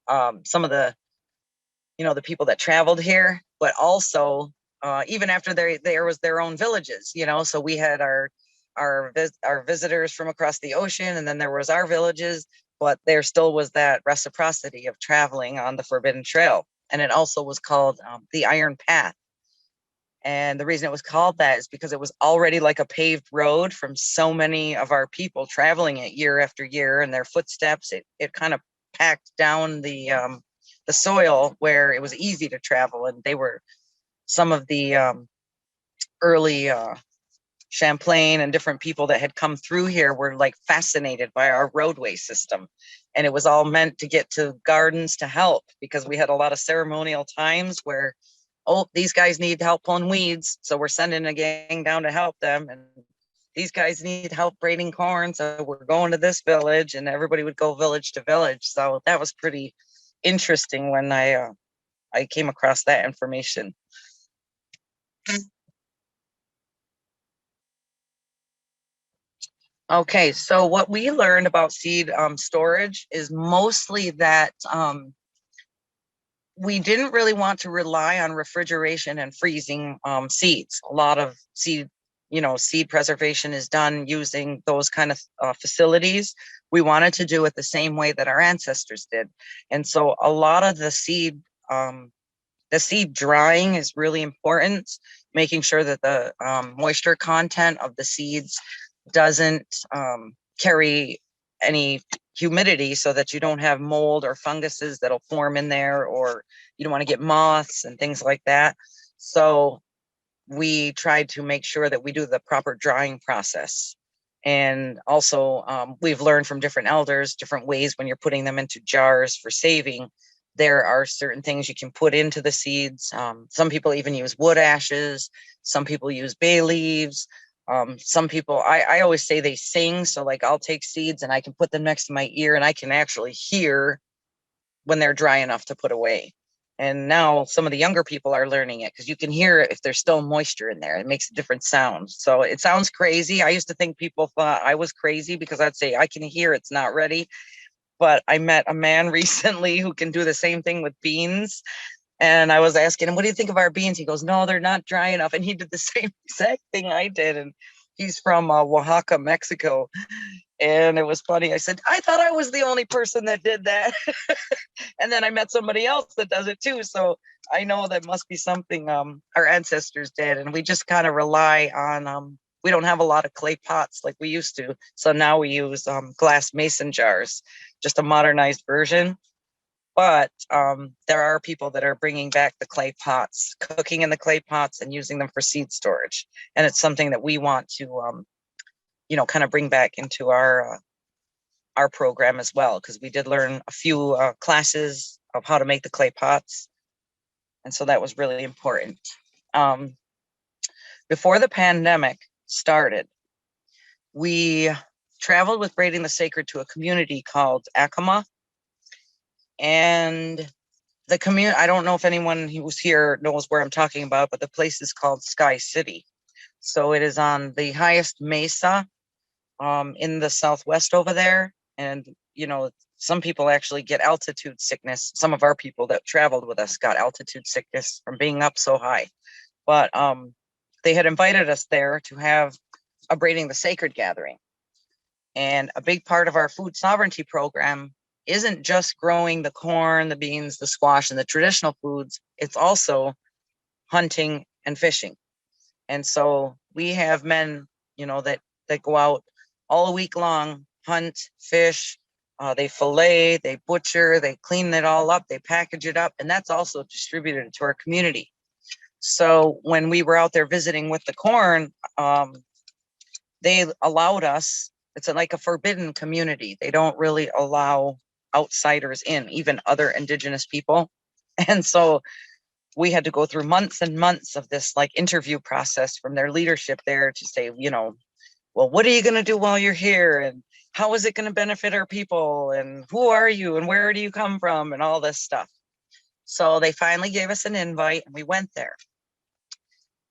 some of the, you know, the people that traveled here, but also even after there was their own villages, you know. So we had our visitors from across the ocean, and then there was our villages, but there still was that reciprocity of traveling on the Forbidden Trail. And it also was called the Iron Path. And the reason it was called that is because it was already like a paved road from so many of our people traveling it year after year, and their footsteps, it kind of packed down the soil where it was easy to travel. And they were some of the early Champlain and different people that had come through here were like fascinated by our roadway system. And it was all meant to get to gardens to help, because we had a lot of ceremonial times where, oh, these guys need help pulling weeds, so we're sending a gang down to help them. And these guys need help braiding corn, so we're going to this village, and everybody would go village to village. So that was pretty interesting when I came across that information. Okay, so what we learned about seed storage is mostly that we didn't really want to rely on refrigeration and freezing seeds. A lot of seed preservation is done using those kind of facilities. We wanted to do it the same way that our ancestors did. And so a lot of the seed drying is really important, making sure that the moisture content of the seeds doesn't carry any humidity, so that you don't have mold or funguses that'll form in there, or you don't want to get moths and things like that. So we tried to make sure that we do the proper drying process. And also we've learned from different elders, different ways when you're putting them into jars for saving. There are certain things you can put into the seeds. Some people even use wood ashes. Some people use bay leaves. Some people, I always say they sing. So like I'll take seeds and I can put them next to my ear, and I can actually hear when they're dry enough to put away. And now some of the younger people are learning it, because you can hear if there's still moisture in there. It makes a different sound. So it sounds crazy. I used to think people thought I was crazy because I'd say I can hear it's not ready. But I met a man recently who can do the same thing with beans. And I was asking him, what do you think of our beans? He goes, no, they're not dry enough. And he did the same exact thing I did. And he's from Oaxaca, Mexico. And it was funny. I said, I thought I was the only person that did that. And then I met somebody else that does it too. So I know that must be something our ancestors did. And we just kind of rely on, we don't have a lot of clay pots like we used to. So now we use glass mason jars, just a modernized version. But there are people that are bringing back the clay pots, cooking in the clay pots and using them for seed storage. And it's something that we want to, kind of bring back into our program as well, because we did learn a few classes of how to make the clay pots. And so that was really important. Before the pandemic started, we traveled with Braiding the Sacred to a community called Acoma. And the community, I don't know if anyone who's here knows where I'm talking about, but the place is called Sky City. So it is on the highest mesa in the Southwest over there. And, some people actually get altitude sickness. Some of our people that traveled with us got altitude sickness from being up so high. But they had invited us there to have a Braiding the Sacred gathering. And a big part of our food sovereignty program isn't just growing the corn, the beans, the squash, and the traditional foods. It's also hunting and fishing. And so we have men, that go out all week long, hunt, fish, they fillet, they butcher, they clean it all up, they package it up, and that's also distributed to our community. So when we were out there visiting with the corn, they allowed us, it's like a forbidden community. They don't really allow outsiders in, even other indigenous people. And so we had to go through months and months of this like interview process from their leadership there to say, well, what are you going to do while you're here? And how is it going to benefit our people? And who are you? And where do you come from? And all this stuff. So they finally gave us an invite and we went there.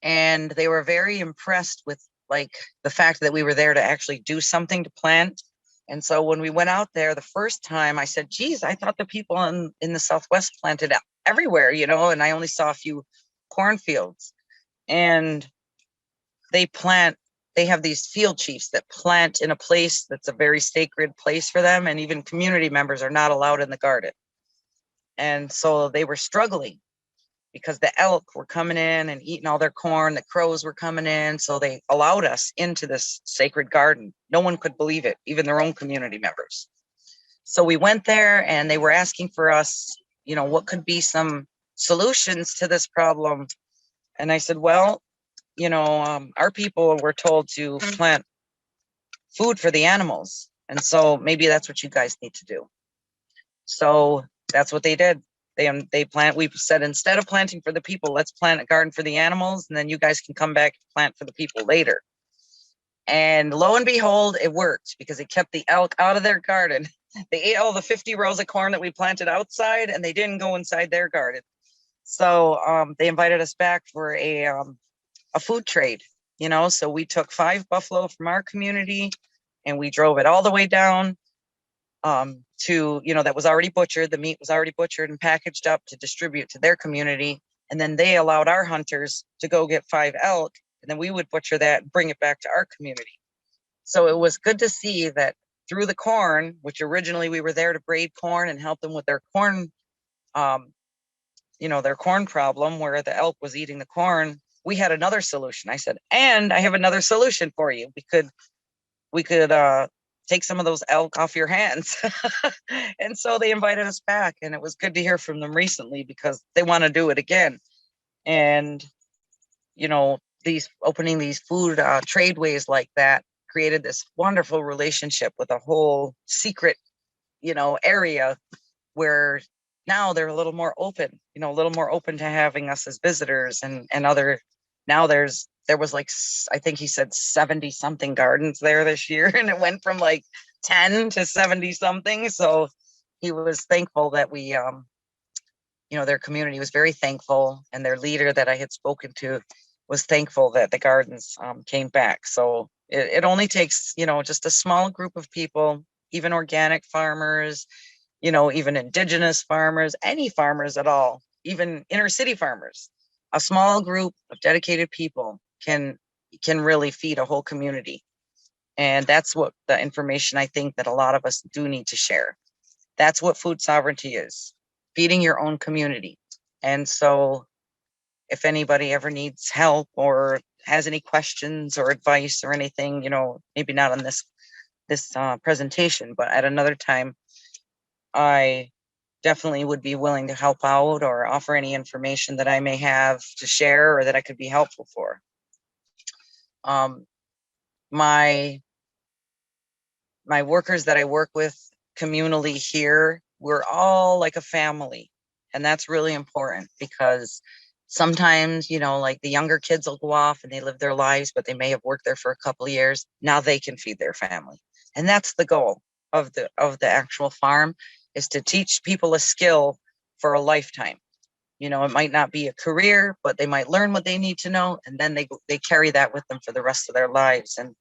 And they were very impressed with like the fact that we were there to actually do something to plant. And so when we went out there the first time, I said, geez, I thought the people in the Southwest planted everywhere, and I only saw a few cornfields. And they have these field chiefs that plant in a place that's a very sacred place for them. And even community members are not allowed in the garden. And so they were struggling because the elk were coming in and eating all their corn. The crows were coming in. So they allowed us into this sacred garden. No one could believe it, even their own community members. So we went there and they were asking for us, what could be some solutions to this problem? And I said, well, our people were told to plant food for the animals. And so maybe that's what you guys need to do. So that's what they did. We said, instead of planting for the people, let's plant a garden for the animals. And then you guys can come back and plant for the people later. And lo and behold, it worked because it kept the elk out of their garden. They ate all the 50 rows of corn that we planted outside and they didn't go inside their garden. So they invited us back for a food trade, so we took 5 buffalo from our community and we drove it all the way down to, that was already butchered. The meat was already butchered and packaged up to distribute to their community. And then they allowed our hunters to go get 5 elk, and then we would butcher that and bring it back to our community. So it was good to see that through the corn, which originally we were there to braid corn and help them with their corn, their corn problem where the elk was eating the corn, we had another solution. I said, and I have another solution for you. We could take some of those elk off your hands. And so they invited us back, and it was good to hear from them recently because they want to do it again. And, opening these food tradeways like that created this wonderful relationship with a whole secret, area where now they're a little more open, to having us as visitors and other. Now there was like, I think he said 70 something gardens there this year, and it went from like 10 to 70 something. So he was thankful that we, their community was very thankful, and their leader that I had spoken to was thankful that the gardens came back. So it only takes, just a small group of people, even organic farmers, even indigenous farmers, any farmers at all, even inner city farmers. A small group of dedicated people can really feed a whole community. And that's what the information I think that a lot of us do need to share. That's what food sovereignty is, feeding your own community. And so if anybody ever needs help or has any questions or advice or anything, maybe not on this presentation, but at another time, I definitely would be willing to help out or offer any information that I may have to share or that I could be helpful for. My workers that I work with communally here, we're all like a family. And that's really important because sometimes, like the younger kids will go off and they live their lives, but they may have worked there for a couple of years. Now they can feed their family. And that's the goal of the actual farm, is to teach people a skill for a lifetime. It might not be a career, but they might learn what they need to know. And then they carry that with them for the rest of their lives. And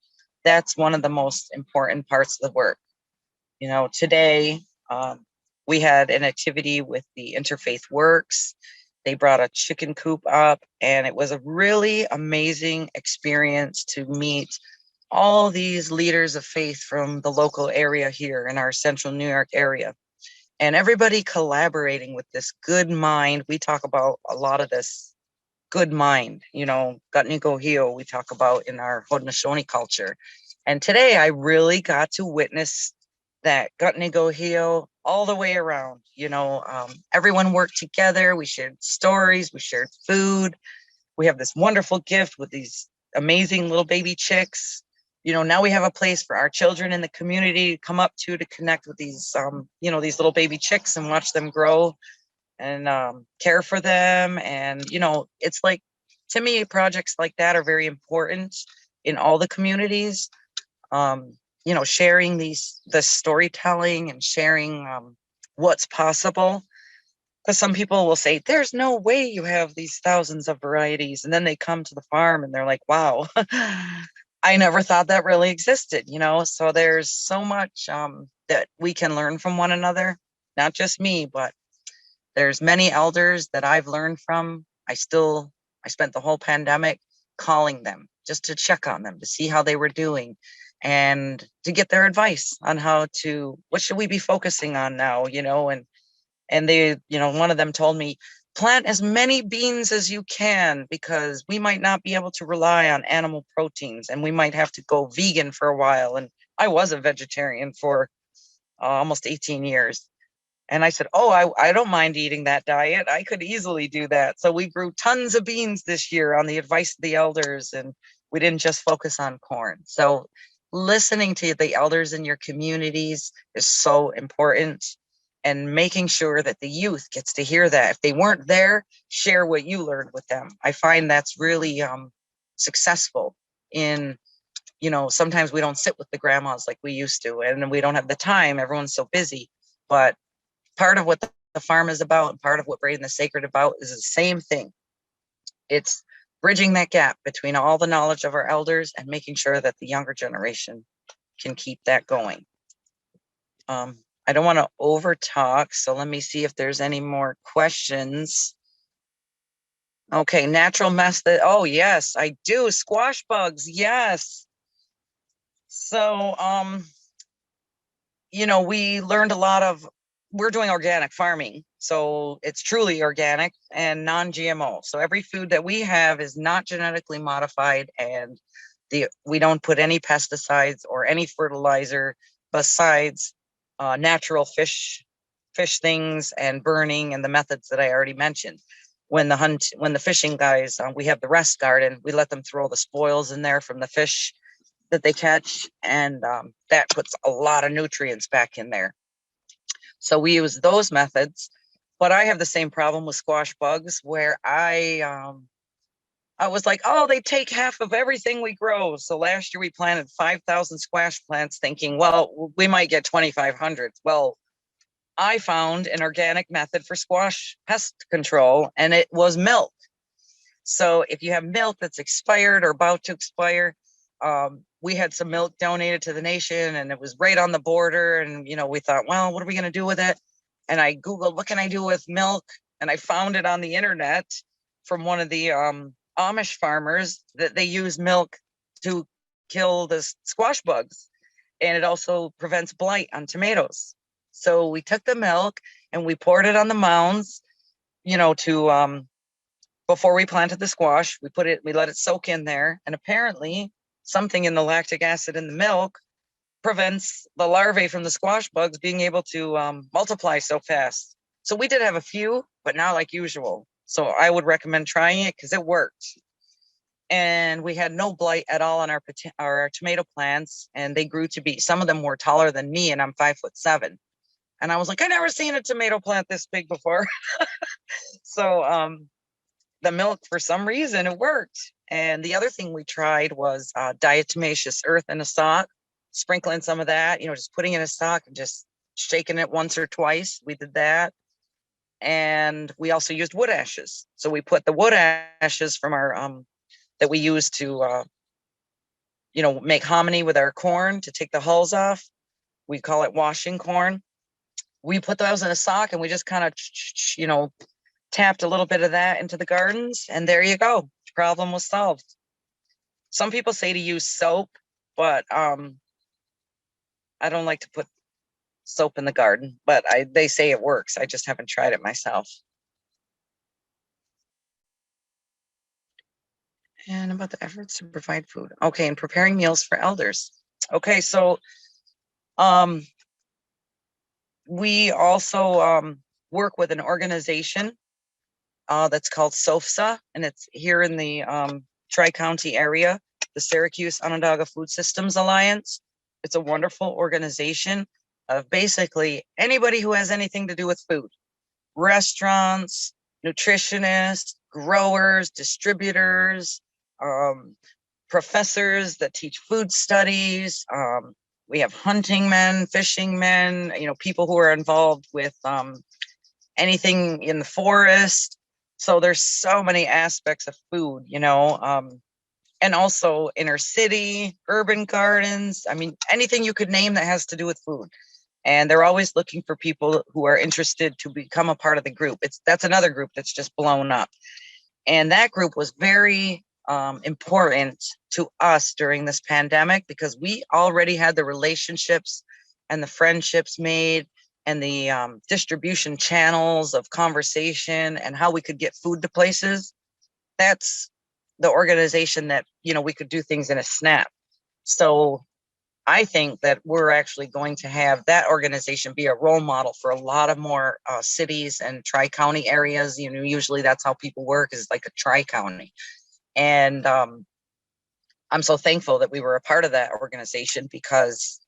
that's one of the most important parts of the work. Today we had an activity with the Interfaith Works. They brought a chicken coop up, and it was a really amazing experience to meet all these leaders of faith from the local area here in our central New York area. And everybody collaborating with this good mind. We talk about a lot of this good mind. You know, Gutnigohio we talk about in our Haudenosaunee culture. And today I really got to witness that Gutnigohio all the way around. You know, everyone worked together. We shared stories, we shared food. We have this wonderful gift with these amazing little baby chicks. You know, now we have a place for our children in the community to come up to connect with these, you know, these little baby chicks and watch them grow and care for them. And, you know, it's like, to me, projects like that are very important in all the communities. You know, sharing the storytelling and sharing what's possible. Because some people will say, there's no way you have these thousands of varieties. And then they come to the farm and they're like, wow, I never thought that really existed, you know? So there's so much that we can learn from one another, not just me, but there's many elders that I've learned from. I spent the whole pandemic calling them just to check on them, to see how they were doing and to get their advice on what should we be focusing on now, you know? And they, you know, one of them told me, plant as many beans as you can, because we might not be able to rely on animal proteins and we might have to go vegan for a while. And I was a vegetarian for almost 18 years. And I said, oh, I don't mind eating that diet. I could easily do that. So we grew tons of beans this year on the advice of the elders, and we didn't just focus on corn. So listening to the elders in your communities is so important, and making sure that the youth gets to hear that. If they weren't there, share what you learned with them. I find that's really successful in, you know, sometimes we don't sit with the grandmas like we used to, and we don't have the time. Everyone's so busy. But part of what the farm is about, and part of what Braiding the Sacred about, is the same thing. It's bridging that gap between all the knowledge of our elders and making sure that the younger generation can keep that going. I don't want to over talk, so let me see if there's any more questions. Okay, natural method. Oh yes, I do. Squash bugs, yes. So you know, we learned a lot of, we're doing organic farming, so it's truly organic and non-GMO. So every food that we have is not genetically modified, and we don't put any pesticides or any fertilizer besides natural fish things and burning and the methods that I already mentioned. When the fishing guys, we have the rest garden, we let them throw the spoils in there from the fish that they catch, and that puts a lot of nutrients back in there. So we use those methods. But I have the same problem with squash bugs, where I was like, oh, they take half of everything we grow. So last year we planted 5,000 squash plants thinking, well, we might get 2,500. Well, I found an organic method for squash pest control, and it was milk. So if you have milk that's expired or about to expire, we had some milk donated to the nation, and it was right on the border. And, you know, we thought, well, what are we going to do with it? And I Googled, what can I do with milk? And I found it on the internet from one of the Amish farmers that they use milk to kill the squash bugs. And it also prevents blight on tomatoes. So we took the milk and we poured it on the mounds, you know, to before we planted the squash. We let it soak in there, and apparently something in the lactic acid in the milk prevents the larvae from the squash bugs being able to multiply so fast. So we did have a few, but not like usual. So I would recommend trying it because it worked. And we had no blight at all on our tomato plants, and they grew to be, some of them were taller than me, and I'm 5'7". And I was like, I never seen a tomato plant this big before. So the milk, for some reason, it worked. And the other thing we tried was diatomaceous earth in a sock, sprinkling some of that, you know, just putting in a sock and just shaking it once or twice. We did that. And we also used wood ashes. So we put the wood ashes from our, that we use to, you know, make hominy with our corn to take the hulls off. We call it washing corn. We put those in a sock, and we just kind of, you know, tapped a little bit of that into the gardens, and there you go. Problem was solved. Some people say to use soap, but I don't like to put soap in the garden, but they say it works. I just haven't tried it myself. And about the efforts to provide food. Okay, and preparing meals for elders. Okay, so we also work with an organization that's called SOFSA, and it's here in the Tri-County area, the Syracuse Onondaga Food Systems Alliance. It's a wonderful organization of basically anybody who has anything to do with food. Restaurants, nutritionists, growers, distributors, professors that teach food studies. We have hunting men, fishing men, people who are involved with anything in the forest. So there's so many aspects of food, and also inner city, urban gardens. I mean, anything you could name that has to do with food. And they're always looking for people who are interested to become a part of the group. That's another group that's just blown up. And that group was very important to us during this pandemic because we already had the relationships and the friendships made and the distribution channels of conversation and how we could get food to places. That's the organization that, we could do things in a snap. So I think that we're actually going to have that organization be a role model for a lot of more cities and tri-county areas. Usually that's how people work, is like a tri-county. And I'm so thankful that we were a part of that organization, because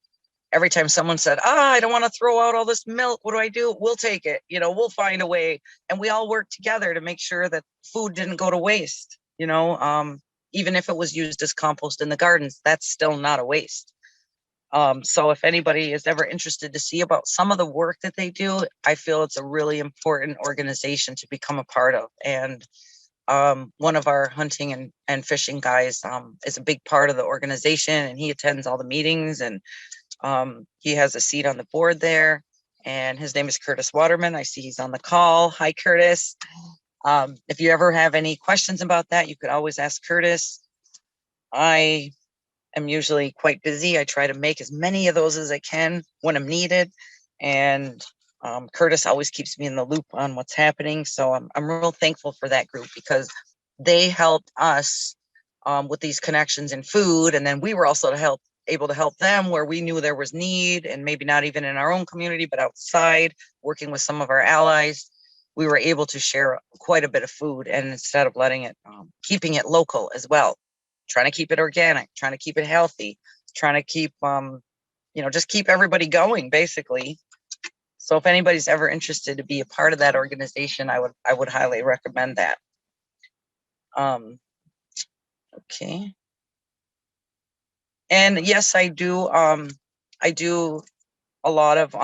every time someone said, I don't want to throw out all this milk, what do I do? We'll take it, we'll find a way. And we all worked together to make sure that food didn't go to waste, even if it was used as compost in the gardens, that's still not a waste. So if anybody is ever interested to see about some of the work that they do, I feel it's a really important organization to become a part of. And one of our hunting and fishing guys is a big part of the organization, and he attends all the meetings, and he has a seat on the board there. And his name is Curtis Waterman. I see he's on the call. Hi, Curtis. If you ever have any questions about that, you could always ask Curtis. I am usually quite busy. I try to make as many of those as I can when I'm needed. And Curtis always keeps me in the loop on what's happening. So I'm real thankful for that group, because they helped us with these connections in food. And then we were also able to help them where we knew there was need, and maybe not even in our own community, but outside, working with some of our allies. We were able to share quite a bit of food, and instead of letting it, keeping it local as well. Trying to keep it organic, trying to keep it healthy, trying to keep, just keep everybody going, basically. So if anybody's ever interested to be a part of that organization, I would highly recommend that. Okay. And yes, I do a lot of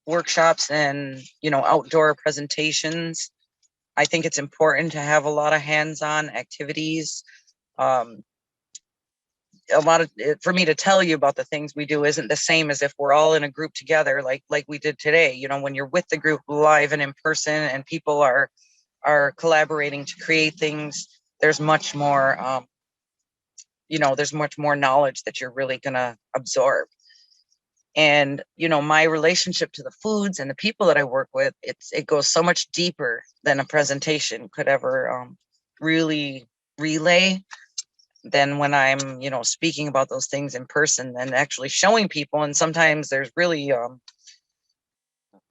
workshops and, outdoor presentations. I think it's important to have a lot of hands-on activities. For me to tell you about the things we do isn't the same as if we're all in a group together, like we did today. When you're with the group live and in person, and people are collaborating to create things, there's much more, there's much more knowledge that you're really gonna absorb. And, my relationship to the foods and the people that I work with, it goes so much deeper than a presentation could ever really relay, than when I'm, speaking about those things in person and actually showing people. And sometimes there's really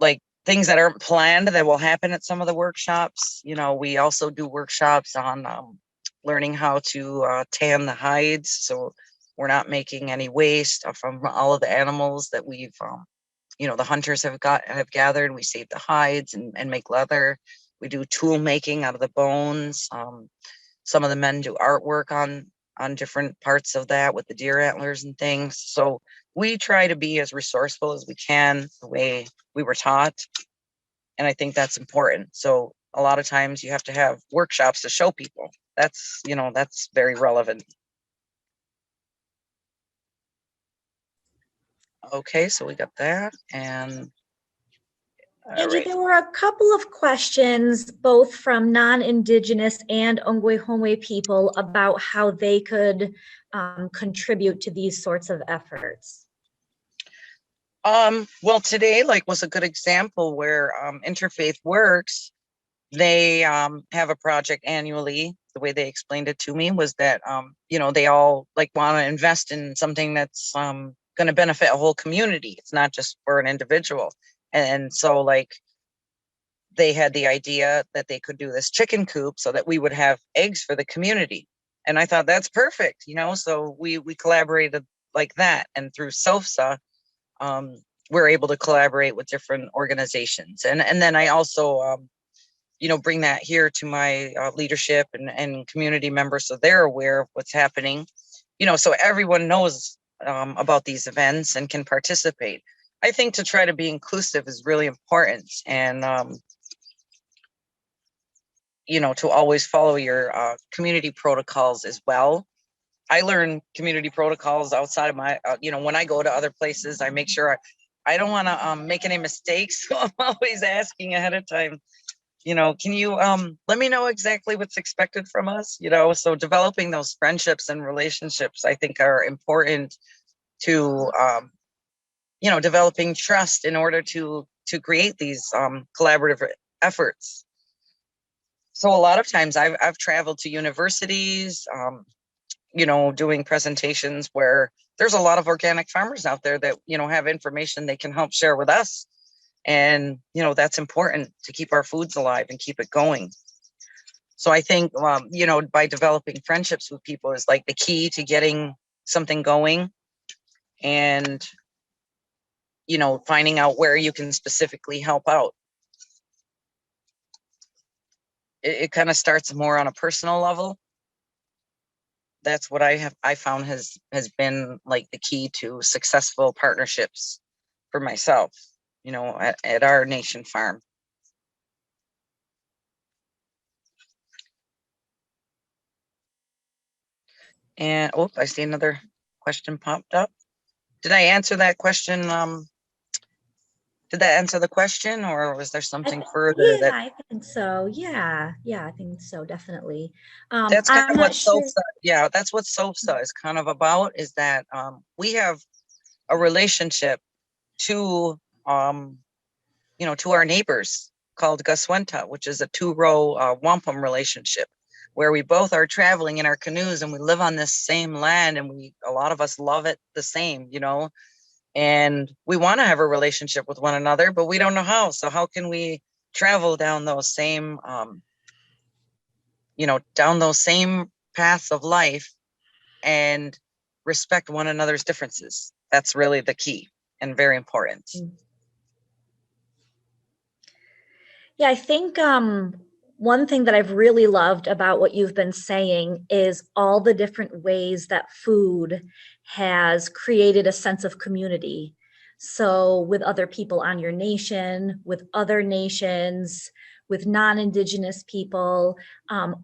like things that aren't planned that will happen at some of the workshops. We also do workshops on learning how to tan the hides, so we're not making any waste from all of the animals that we've, the hunters have gathered. We save the hides and make leather. We do tool making out of the bones. Some of the men do artwork on different parts of that with the deer antlers and things. So we try to be as resourceful as we can, the way we were taught. And I think that's important. So a lot of times you have to have workshops to show people. That's very relevant. Okay, so we got that. And Angie, right. there were a couple of questions, both from non-Indigenous and Ongwe people, about how they could contribute to these sorts of efforts. Well, today was a good example where Interfaith Works, they have a project annually the way they explained it to me was that, you know, they all like want to invest in something that's going to benefit a whole community. It's not just for an individual. And so like they had the idea that they could do this chicken coop so that we would have eggs for the community. And I thought that's perfect, you know, so we collaborated like that. And through SOFSA, we're able to collaborate with different organizations. And then I also, you know, bring that here to my leadership and community members so they're aware of what's happening, you know, so everyone knows about these events and can participate. I think to try to be inclusive is really important, and you know, to always follow your community protocols as well. I learn community protocols outside of my, you know, when I go to other places, I make sure I don't want to make any mistakes. So I'm always asking ahead of time, you know, can you let me know exactly what's expected from us? You know, so developing those friendships and relationships, I think, are important to, you know, developing trust in order to create these collaborative efforts. So a lot of times I've traveled to universities, you know, doing presentations where there's a lot of organic farmers out there that, you know, have information they can help share with us. And, you know, that's important to keep our foods alive and keep it going. So I think, you know, by developing friendships with people is like the key to getting something going, and, you know, finding out where you can specifically help out. It kind of starts more on a personal level. That's what I found has been like the key to successful partnerships for myself, you know, at our nation farm. And oh, I see another question popped up. Did I answer that question? Did that answer the question, or was there something further? Yeah, That I think so. Yeah, I think so, definitely. that's kind I'm of what not sure. SOFSA, yeah, that's what SOFSA is kind of about, is that we have a relationship to, you know, to our neighbors called Gaswenta, which is a 2-row wampum relationship, where we both are traveling in our canoes and we live on this same land, and a lot of us love it the same, you know, and we want to have a relationship with one another, but we don't know how. So how can we travel down those same, you know, down those same paths of life and respect one another's differences? That's really the key and very important. Yeah, I think one thing that I've really loved about what you've been saying is all the different ways that food has created a sense of community. So with other people on your nation, with other nations, with non-Indigenous people,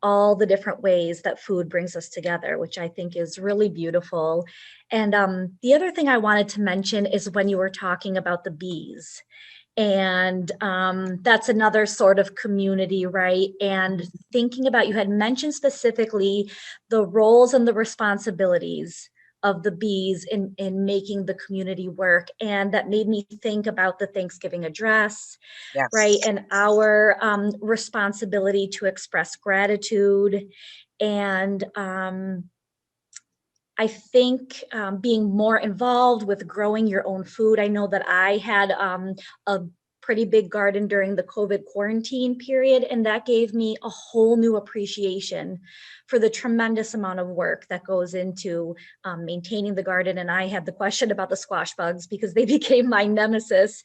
all the different ways that food brings us together, which I think is really beautiful. And the other thing I wanted to mention is when you were talking about the bees. And that's another sort of community, right? And thinking about, you had mentioned specifically the roles and the responsibilities of the bees in making the community work. And that made me think about the Thanksgiving address, Yes. right? And our responsibility to express gratitude. And I think being more involved with growing your own food. I know that I had a pretty big garden during the COVID quarantine period, and that gave me a whole new appreciation for the tremendous amount of work that goes into maintaining the garden. And I had the question about the squash bugs because they became my nemesis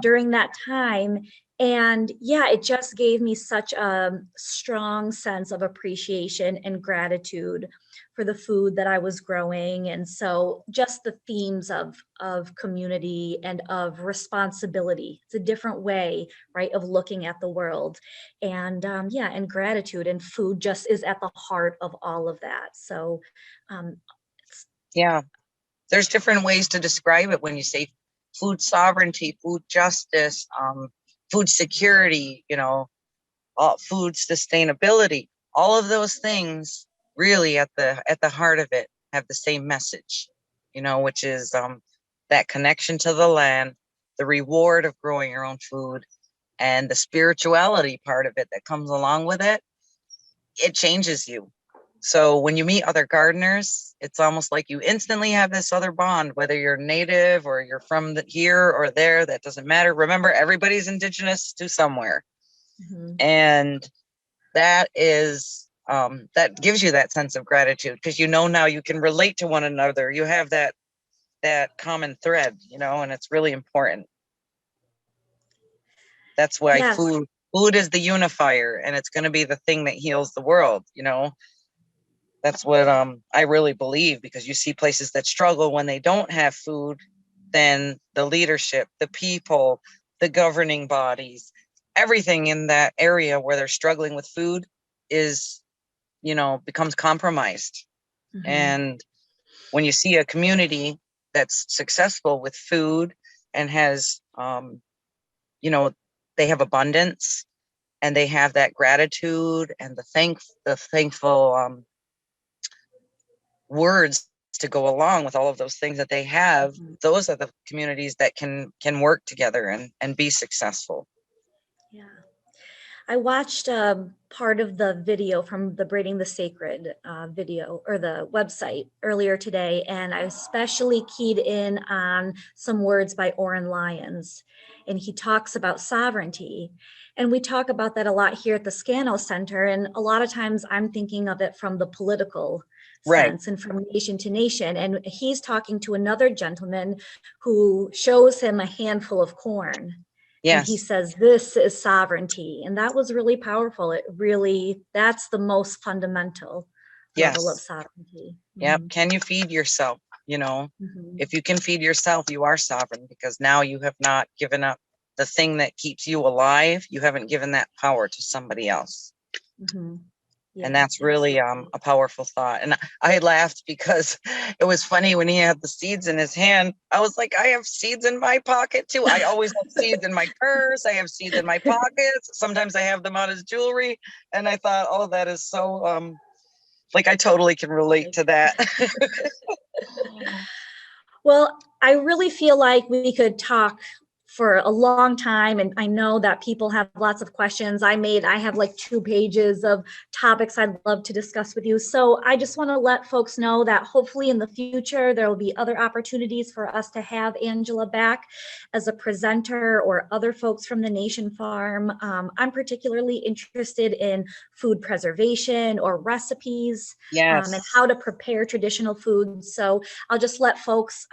during that time. And yeah, it just gave me such a strong sense of appreciation and gratitude for the food that I was growing. And so just the themes of community and of responsibility. It's a different way, right, of looking at the world. And yeah, and gratitude, and food just is at the heart of all of that. So yeah, there's different ways to describe it when you say food sovereignty, food justice, food security, you know, food sustainability. All of those things really at the heart of it have the same message, you know, which is that connection to the land, the reward of growing your own food, and the spirituality part of it that comes along with it it changes you. So when you meet other gardeners, it's almost like you instantly have this other bond, whether you're native or you're from here or there, that doesn't matter. Remember, everybody's indigenous to somewhere. Mhm. And that is, that gives you that sense of gratitude, because you know now you can relate to one another. You have that common thread, you know, and it's really important. That's why Yes. food is the unifier, and it's going to be the thing that heals the world, you know. That's what I really believe, because you see places that struggle when they don't have food, then the leadership, the people, the governing bodies, everything in that area where they're struggling with food is, you know, becomes compromised. Mhm. And when you see a community that's successful with food and has, you know, they have abundance and they have that gratitude and the thankful words to go along with all of those things that they have, those are the communities that can work together and be successful. Yeah. I watched part of the video from the Braiding the Sacred video or the website earlier today, and I especially keyed in on some words by Oren Lyons, and he talks about sovereignty. And we talk about that a lot here at the Scano Center, and a lot of times I'm thinking of it from the political Right. sense and from nation to nation. And he's talking to another gentleman who shows him a handful of corn. And he Yes. says, this is sovereignty. And that was really powerful. It really, that's the most fundamental level of Yes. sovereignty. Yep. Can you feed yourself? You know, Mhm. if you can feed yourself, you are sovereign, because now you have not given up the thing that keeps you alive. You haven't given that power to somebody else. Mhm. Yeah, And that's really absolutely. a powerful thought. And I laughed because it was funny when he had the seeds in his hand. I was like, I have seeds in my pocket too. I always have seeds in my purse. I have seeds in my pockets. Sometimes I have them on as jewelry. And I thought, oh, that is so like I totally can relate to that. Well, I really feel like we could talk for a long time, and I know that people have lots of questions. I have like 2 pages of topics I'd love to discuss with you. So I just want to let folks know that hopefully in the future there will be other opportunities for us to have Angela back as a presenter, or other folks from the Nation Farm. I'm particularly interested in food preservation or recipes, and Yes. how to prepare traditional foods. So I'll just let folks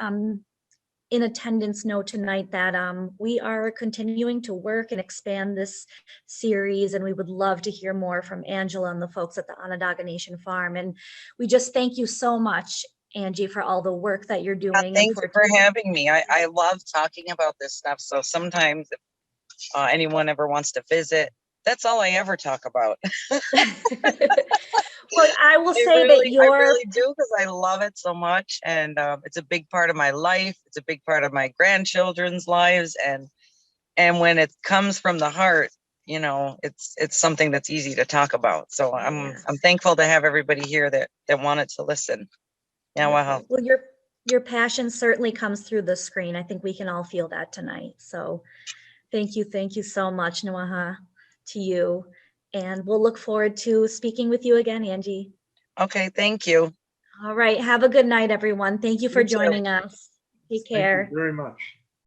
in attendance know tonight that we are continuing to work and expand this series, and we would love to hear more from Angela and the folks at the Onondaga Nation Farm. And we just thank you so much, Angie, for all the work that you're doing. And Thank you for having me. I love talking about this stuff. So sometimes if anyone ever wants to visit, that's all I ever talk about. Well, I will say I that really do, because I love it so much, and it's a big part of my life. It's a big part of my grandchildren's lives, and when it comes from the heart, you know, it's something that's easy to talk about. So I'm thankful to have everybody here that wanted to listen. Yeah, wow. Well, your passion certainly comes through the screen. I think we can all feel that tonight. So thank you so much, Noñh, to you. And we'll look forward to speaking with you again, Angie. Okay, thank you. All right. Have a good night, everyone. Thank you for You too. joining us. Take Thank you care. very much.